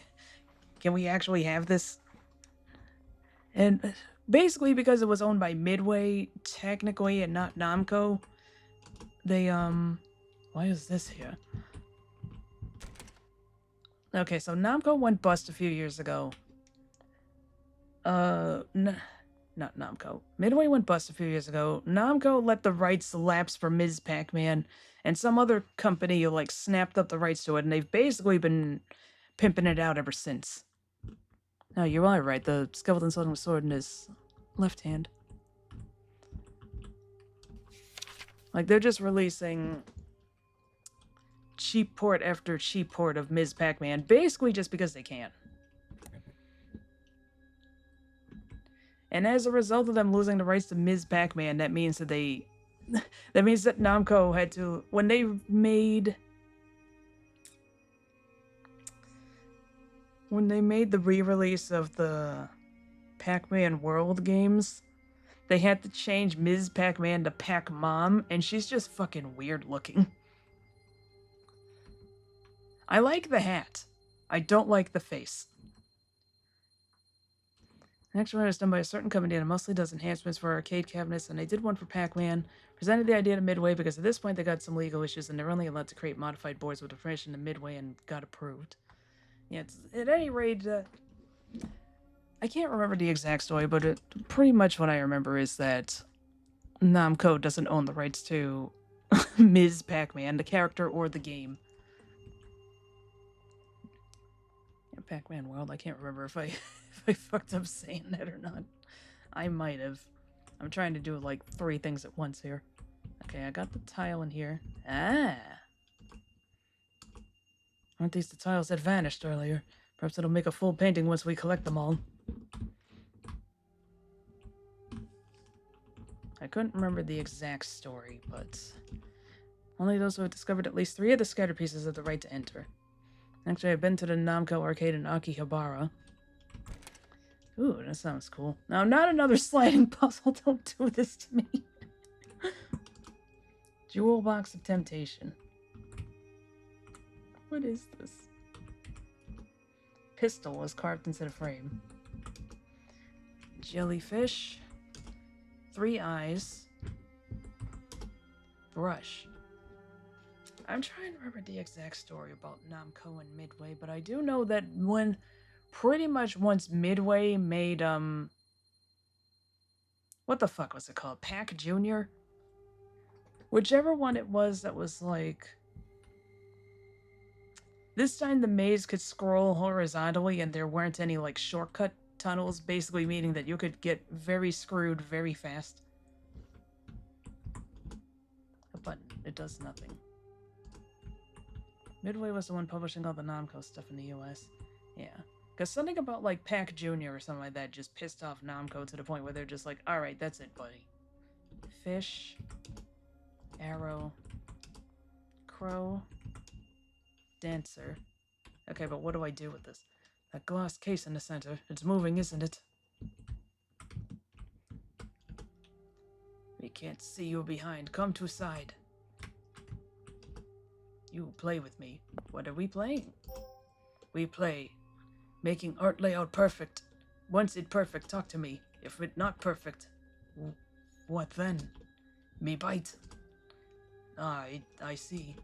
actually have this? And basically, because it was owned by Midway, technically, and not Namco, they, why is this here? Okay, so Namco went bust a few years ago. Not Namco. Midway went bust a few years ago. Namco let the rights lapse for Ms. Pac-Man, and some other company, like, snapped up the rights to it, and they've basically been pimping it out ever since. No, you are right. The skeleton sword with sword in his left hand. Like, they're just releasing cheap port after cheap port of Ms. Pac-Man, basically just because they can. And as a result of them losing the rights to Ms. Pac-Man, that means that that means that Namco had to, when they made the re-release of the Pac-Man World games, they had to change Ms. Pac-Man to Pac-Mom, and she's just fucking weird looking. I like the hat. I don't like the face. The next one is done by a certain company that mostly does enhancements for arcade cabinets, and they did one for Pac-Man. Presented the idea to Midway because at this point they got some legal issues, and they're only allowed to create modified boards with permission to Midway, and got approved. Yeah, at any rate, I can't remember the exact story, but pretty much what I remember is that Namco doesn't own the rights to Ms. Pac-Man, the character or the game. Yeah, Pac-Man World, I can't remember if I fucked up saying that or not. I might have. I'm trying to do like 3 things at once here. Okay, I got the tile in here. Ah! Aren't these the tiles that vanished earlier? Perhaps it'll make a full painting once we collect them all. I couldn't remember the exact story, but only those who have discovered at least 3 of the scattered pieces have the right to enter. Actually, I've been to the Namco arcade in Akihabara. Ooh, that sounds cool. Now, not another sliding puzzle. Don't do this to me. Jewel Box of Temptation. What is this? Pistol is carved into the frame. Jellyfish. 3 eyes. Brush. I'm trying to remember the exact story about Namco and Midway, but I do know that pretty much once Midway made, what the fuck was it called? Pac Jr.? Whichever one it was that was like... This time the maze could scroll horizontally and there weren't any, like, shortcut tunnels, basically meaning that you could get very screwed very fast. A button. It does nothing. Midway was the one publishing all the Namco stuff in the US. Yeah. Because something about, like, Pac Jr. or something like that just pissed off Namco to the point where they're just like, alright, that's it, buddy. Fish. Arrow. Crow. Dancer. Okay, but what do I do with this? That glass case in the center. It's moving, isn't it? We can't see you behind. Come to side. You play with me. What are we playing? We play making art layout perfect. Once it perfect, talk to me. If it not perfect, what then? Me bite. I see.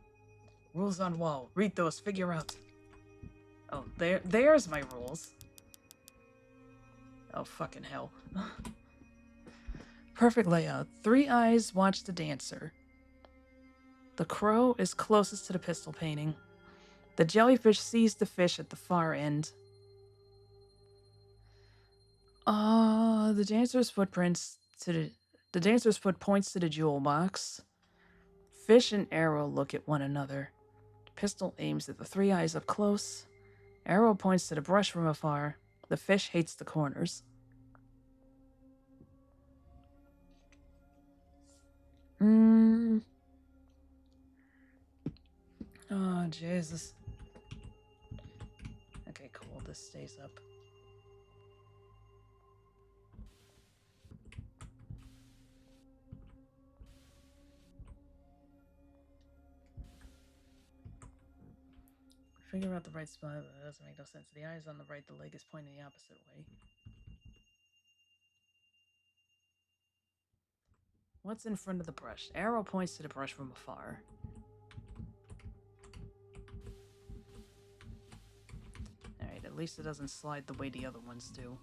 Rules on wall. Read those. Figure out. Oh, there's my rules. Oh, fucking hell. Perfect layout. 3 eyes watch the dancer. The crow is closest to the pistol painting. The jellyfish sees the fish at the far end. The dancer's foot points to the jewel box. Fish and arrow look at one another. Pistol aims at the 3 eyes up close. Arrow points to the brush from afar. The fish hates the corners. Oh, Jesus. Okay, cool. This stays up. Figure out the right spot. That doesn't make no sense. The eye is on the right, the leg is pointing the opposite way. What's in front of the brush? Arrow points to the brush from afar. Alright, at least it doesn't slide the way the other ones do.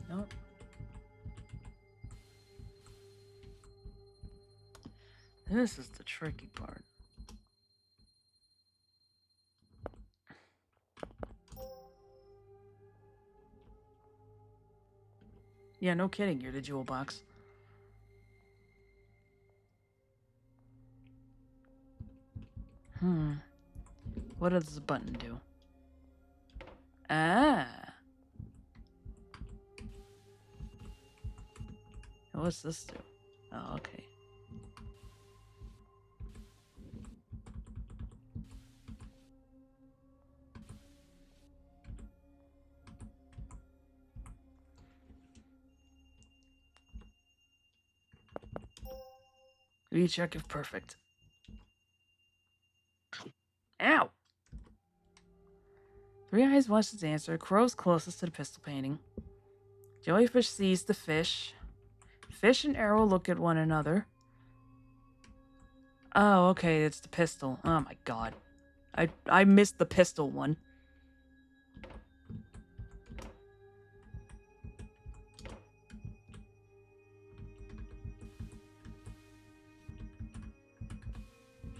Nope. This is the tricky part. Yeah, no kidding, you're the jewel box. What does the button do? Ah! What's this do? Oh, okay. Recheck if perfect. Ow! 3 eyes watch the dancer. Crow's closest to the pistol painting. Jellyfish sees the fish. Fish and arrow look at one another. Oh, okay, it's the pistol. Oh my god. I missed the pistol one.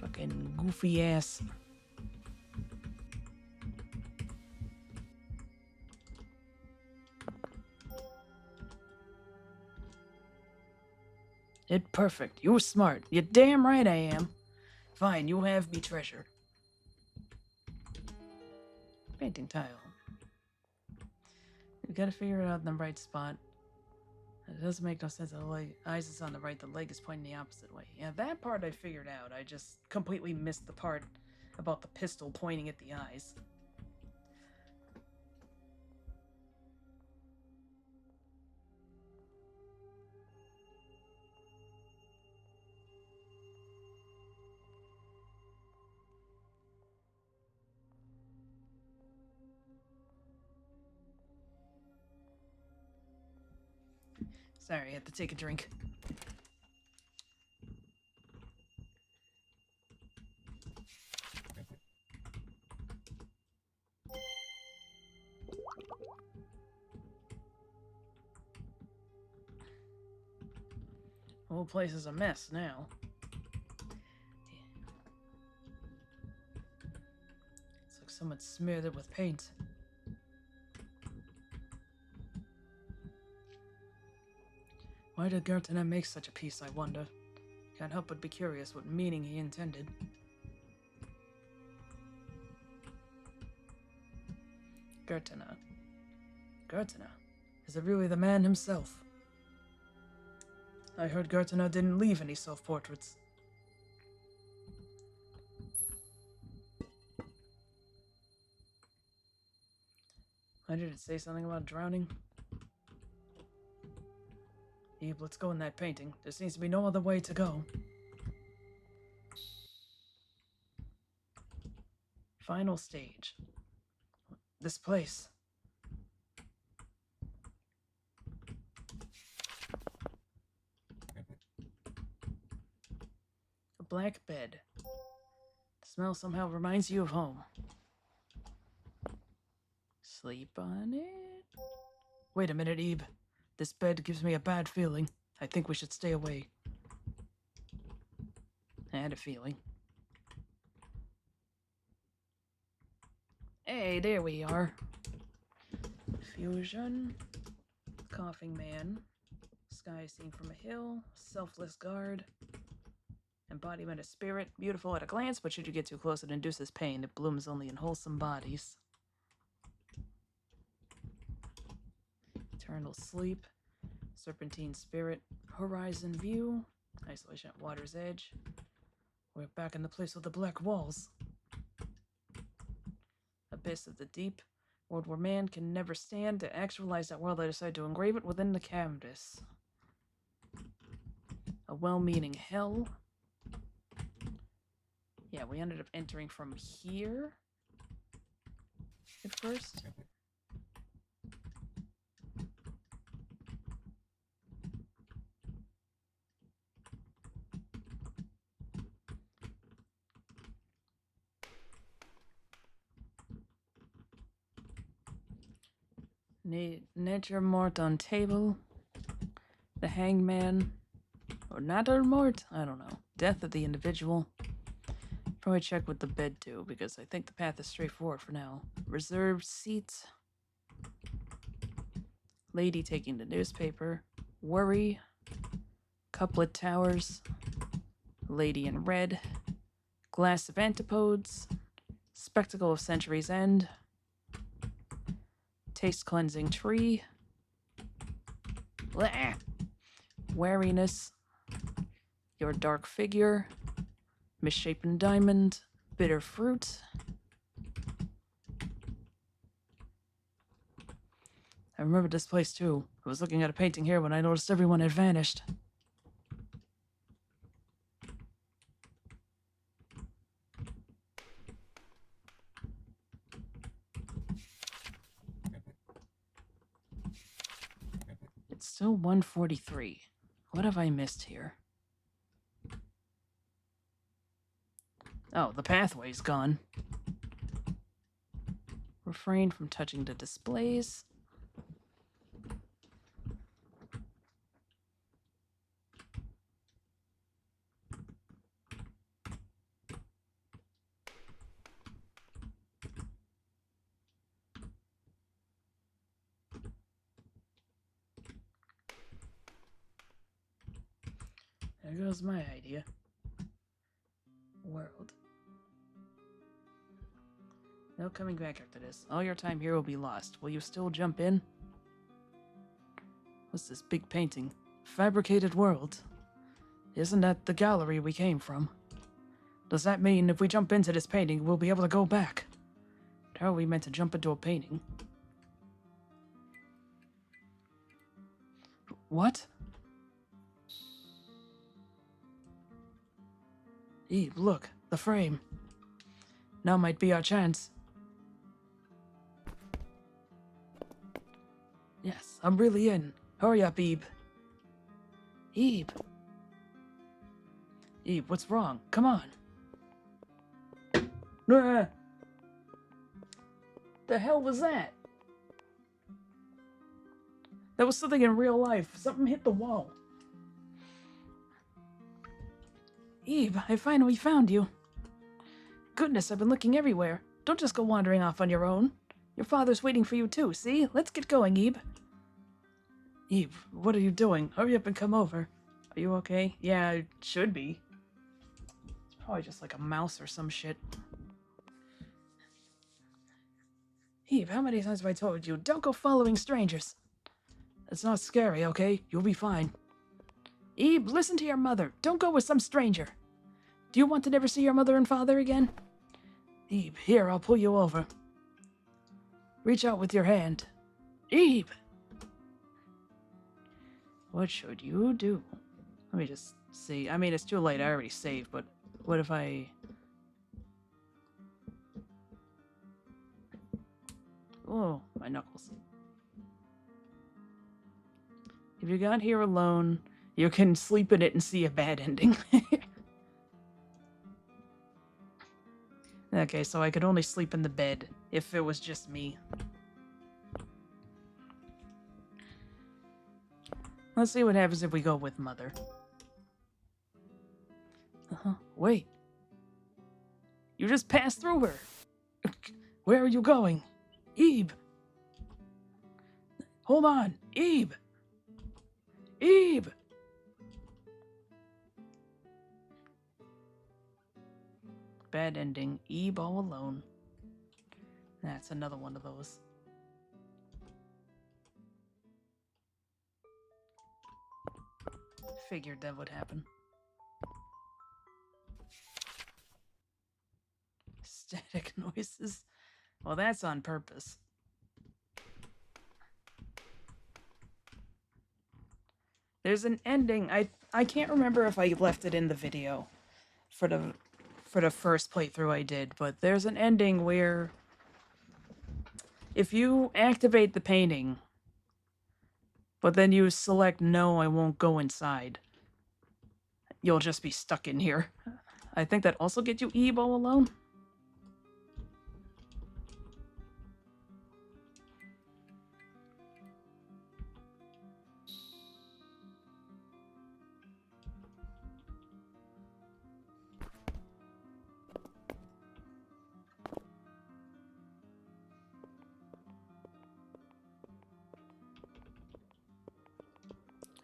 Fucking goofy ass. It perfect. You're smart. You're damn right I am. Fine, you have me treasure. Painting tile. You gotta figure it out in the right spot. It doesn't make no sense. The eyes is on the right, the leg is pointing the opposite way. Yeah, that part I figured out. I just completely missed the part about the pistol pointing at the eyes. Sorry, I had to take a drink. The whole place is a mess now. It's like someone smeared it with paint. Why did Gertner make such a piece, I wonder? Can't help but be curious what meaning he intended. Gertner. Gertner? Is it really the man himself? I heard Gertner didn't leave any self-portraits. Why did it say something about drowning? Eve, let's go in that painting. There seems to be no other way to go. Final stage. This place. A black bed. The smell somehow reminds you of home. Sleep on it? Wait a minute, Ebe. This bed gives me a bad feeling. I think we should stay away. I had a feeling. Hey, there we are. Fusion. Coughing man. Sky seen from a hill. Selfless guard. Embodiment of spirit. Beautiful at a glance, but should you get too close, it induces pain. It blooms only in wholesome bodies. Eternal sleep. Serpentine spirit. Horizon view. Isolation at water's edge. We're back in the place with the black walls. Abyss of the deep. World where man can never stand. To actualize that world, I decided to engrave it within the canvas. A well-meaning hell. Yeah, we ended up entering from here at first. Nature mort on table. The hangman. Or nature mort? I don't know. Death of the individual. Probably check with the bed too, because I think the path is straightforward for now. Reserved seats. Lady taking the newspaper. Worry. Couplet towers. Lady in red. Glass of antipodes. Spectacle of century's end. Taste cleansing tree. Blah. Wariness. Your dark figure. Misshapen diamond. Bitter fruit. I remember this place too. I was looking at a painting here when I noticed everyone had vanished. It's still 1:43. What have I missed here? Oh, the pathway's gone. Refrain from touching the displays. There goes my idea. World. No coming back after this. All your time here will be lost. Will you still jump in? What's this big painting? Fabricated world. Isn't that the gallery we came from? Does that mean if we jump into this painting, we'll be able to go back? How are we meant to jump into a painting? What? Eve, look, the frame. Now might be our chance. Yes, I'm really in. Hurry up, Eve. Eve. Eve, what's wrong? Come on. The hell was that? That was something in real life. Something hit the wall. Eve, I finally found you. Goodness, I've been looking everywhere. Don't just go wandering off on your own. Your father's waiting for you too, see? Let's get going, Eve. Eve, what are you doing? Hurry up and come over. Are you okay? Yeah, I should be. It's probably just like a mouse or some shit. Eve, how many times have I told you, don't go following strangers? It's not scary, okay? You'll be fine. Eve, listen to your mother. Don't go with some stranger. Do you want to never see your mother and father again? Eve, here, I'll pull you over. Reach out with your hand. Eve! What should you do? Let me just see. I mean, it's too late. I already saved, but what if I... Oh, my knuckles. If you got here alone, you can sleep in it and see a bad ending. Okay, so I could only sleep in the bed if it was just me. Let's see what happens if we go with Mother. Wait. You just passed through her. Where are you going? Eve! Hold on! Eve! Eve! Bad ending. Eve all alone. That's another one of those. Figured that would happen. Static noises. Well, that's on purpose. There's an ending. I can't remember if I left it in the video for the first playthrough I did, but there's an ending where if you activate the painting, but then you select no, I won't go inside, you'll just be stuck in here. I think that also gets you Eve all alone.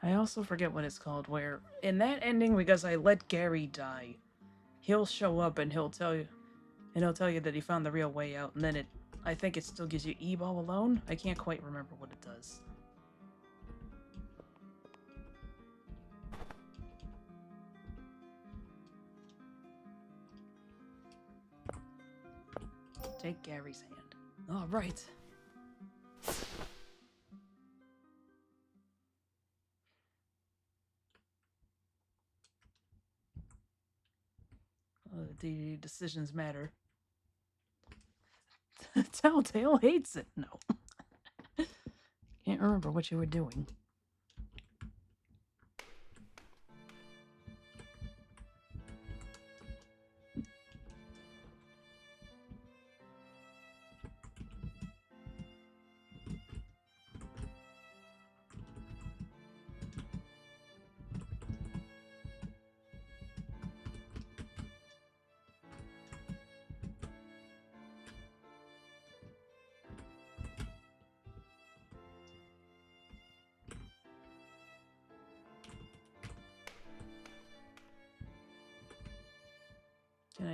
I also forget what it's called, where in that ending, because I let Gary die, he'll show up and he'll tell you that he found the real way out, and then I think it still gives you Eve all alone. I can't quite remember what it does. Take Gary's hand. All right. The decisions matter. Telltale hates it. No. Can't remember what you were doing.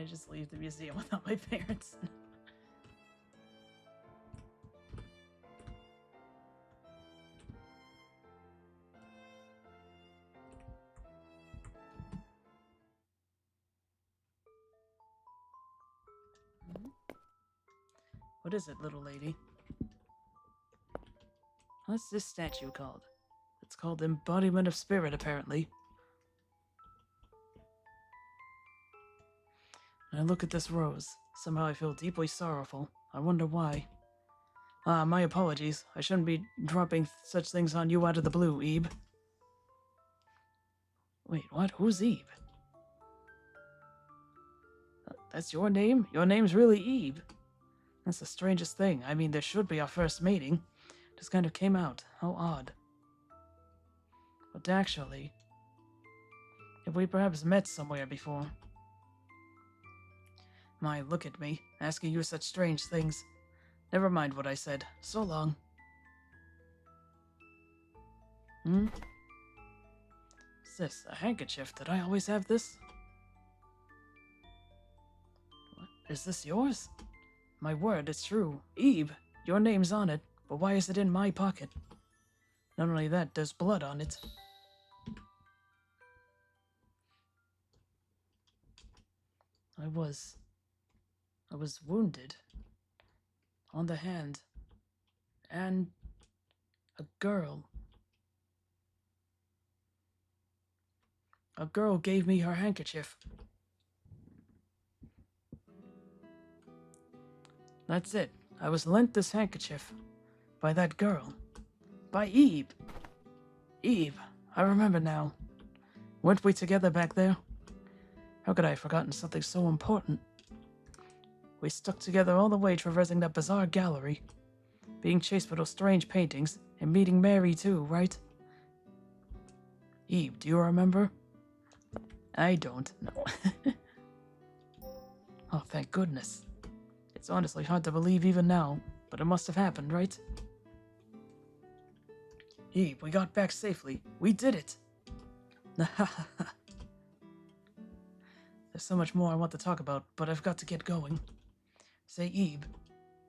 I just leave the museum without my parents? What is it, little lady? What's this statue called? It's called Embodiment of Spirit, apparently. And I look at this rose. Somehow I feel deeply sorrowful. I wonder why. My apologies. I shouldn't be dropping such things on you out of the blue, Ebe. Wait, what? Who's Ebe? That's your name? Your name's really Ebe. That's the strangest thing. I mean, this should be our first meeting. Just kind of came out. How odd. But actually, have we perhaps met somewhere before? My, look at me, asking you such strange things. Never mind what I said. So long. What's this? A handkerchief? Did I always have this? What? Is this yours? My word, it's true. Ebe, your name's on it, but why is it in my pocket? Not only that, there's blood on it. I was wounded. On the hand. And a girl. A girl gave me her handkerchief. That's it. I was lent this handkerchief. By that girl. By Ebe. Ebe. I remember now. Weren't we together back there? How could I have forgotten something so important? We stuck together all the way traversing that bizarre gallery. Being chased by those strange paintings. And meeting Mary too, right? Ebe, do you remember? I don't know. Oh, thank goodness. It's honestly hard to believe even now, but it must have happened, right? Ebe, we got back safely. We did it! There's so much more I want to talk about, but I've got to get going. Say, Ebe,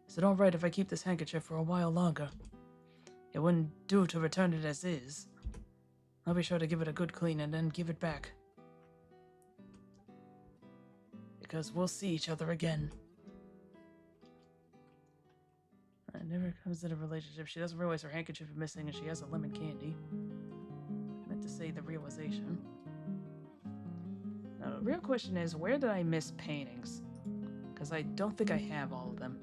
is it alright if I keep this handkerchief for a while longer? It wouldn't do to return it as is. I'll be sure to give it a good clean and then give it back. Because we'll see each other again. I never comes in a relationship. She doesn't realize her handkerchief is missing and she has a lemon candy. I meant to say the realization. Now, the real question is, where did I miss paintings? Because I don't think I have all of them.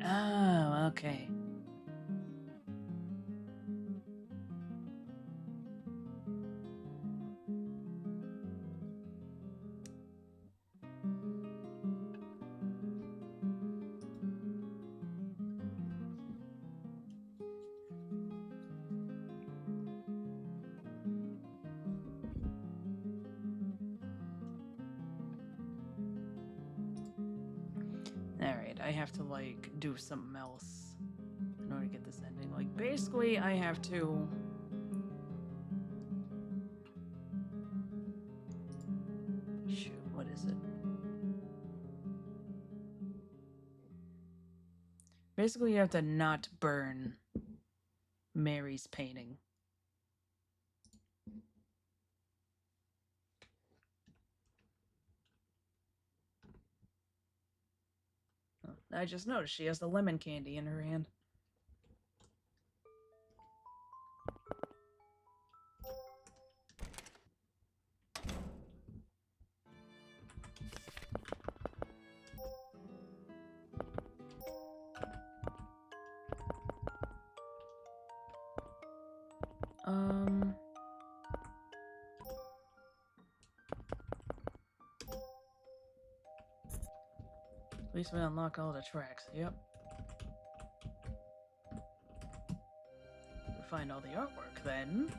Oh, okay. Alright, I have to, like, do something else in order to get this ending. Like, basically, I have to... Shoot, what is it? Basically, you have to not burn Mary's painting. I just noticed she has the lemon candy in her hand. At least we unlock all the tracks. Yep. find all the artwork then.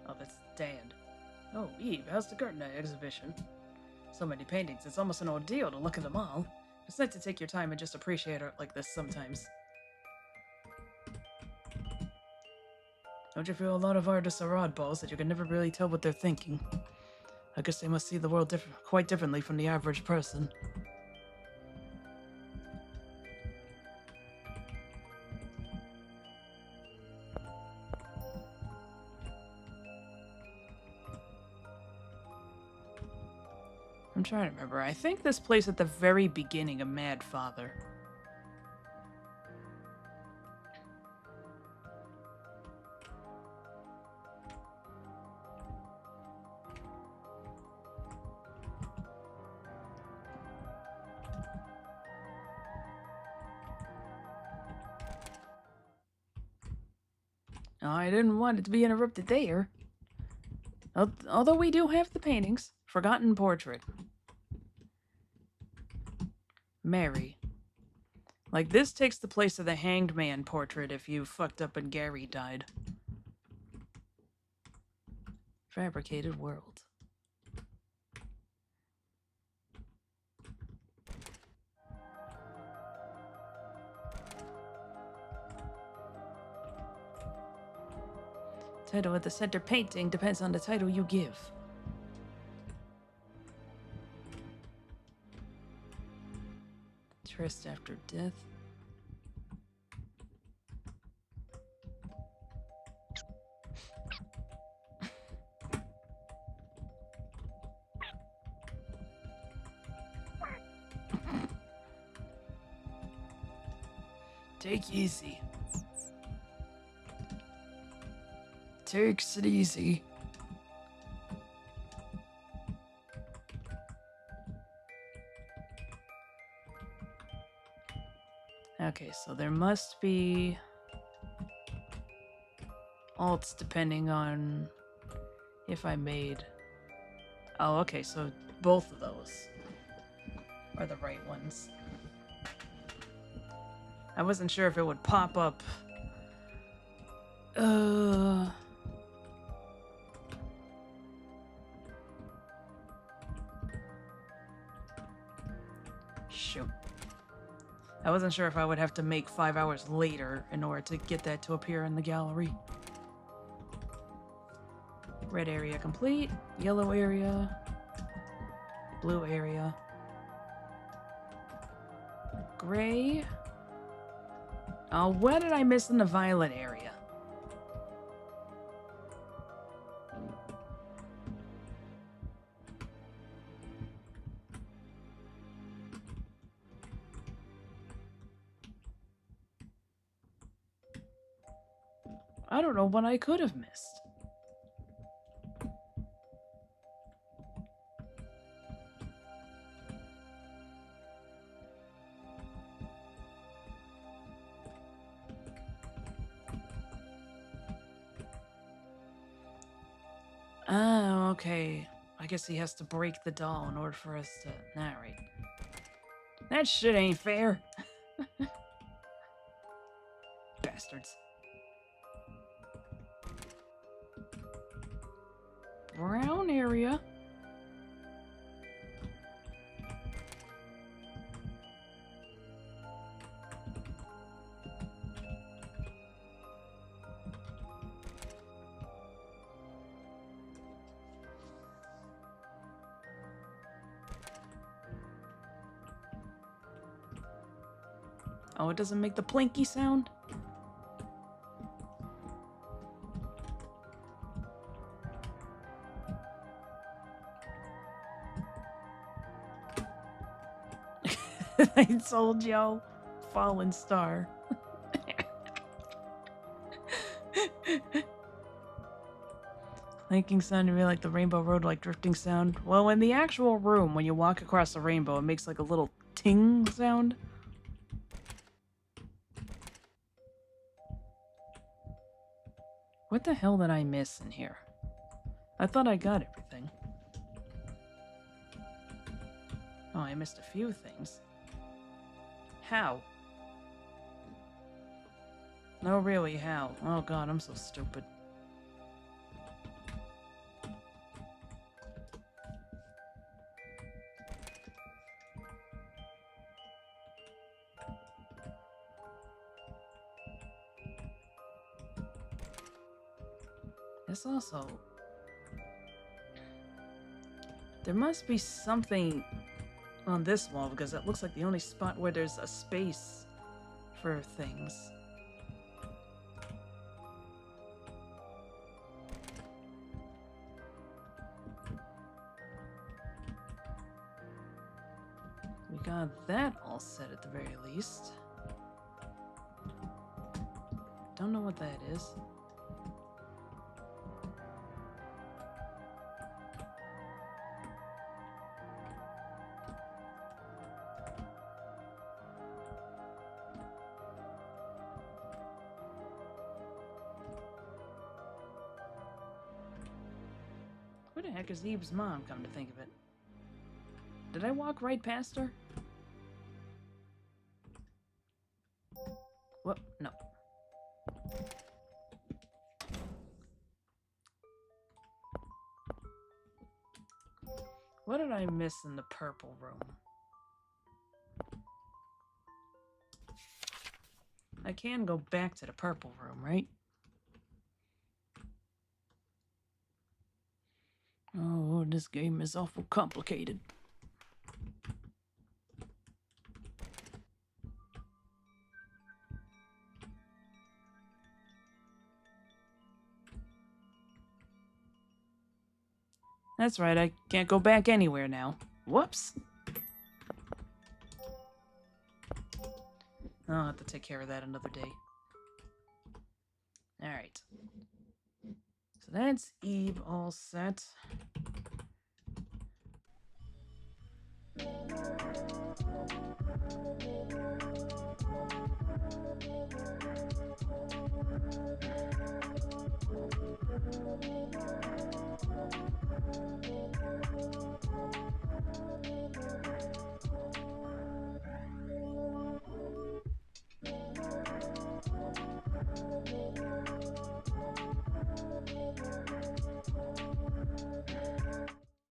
Oh, that's Dan. Oh, Eve, how's the Gertner exhibition? So many paintings, it's almost an ordeal to look at them all. It's nice to take your time and just appreciate art like this sometimes. Don't you feel a lot of artists are oddballs that you can never really tell what they're thinking? I guess they must see the world quite differently from the average person. I'm trying to remember. I think this place at the very beginning of Mad Father. I didn't want it to be interrupted there. Although we do have the paintings. Forgotten portrait. Mary. Like, this takes the place of the Hanged Man portrait if you fucked up and Gary died. Fabricated world. Title of the center painting depends on the title you give. Tryst after death. Take easy. Takes it easy. Okay, so there must be alts depending on if I made... Oh, okay, so both of those are the right ones. I wasn't sure if it would pop up. Shoot. I wasn't sure if I would have to make 5 hours later in order to get that to appear in the gallery. Red area complete. Yellow area. Blue area. Gray. Oh, what did I miss in the violet area? I don't know what I could have missed. Oh, okay. I guess he has to break the doll in order for us to narrate. That shit ain't fair. Bastards. Brown area. Oh, it doesn't make the plinky sound? I told y'all. Fallen star. Clanking sound to me like the Rainbow Road, like drifting sound. Well, in the actual room, when you walk across the rainbow, it makes like a little ting sound. What the hell did I miss in here? I thought I got everything. Oh, I missed a few things. How? No, really, how? Oh god, I'm so stupid. This also... There must be something on this wall, because it looks like the only spot where there's a space for things. We got that all set at the very least. Don't know what that is. Who the heck is Eve's mom, come to think of it? Did I walk right past her? Whoop, no. What did I miss in the purple room? I can go back to the purple room, right? Oh, this game is awful complicated. That's right, I can't go back anywhere now. Whoops! I'll have to take care of that another day. Alright. So that's Eve all set.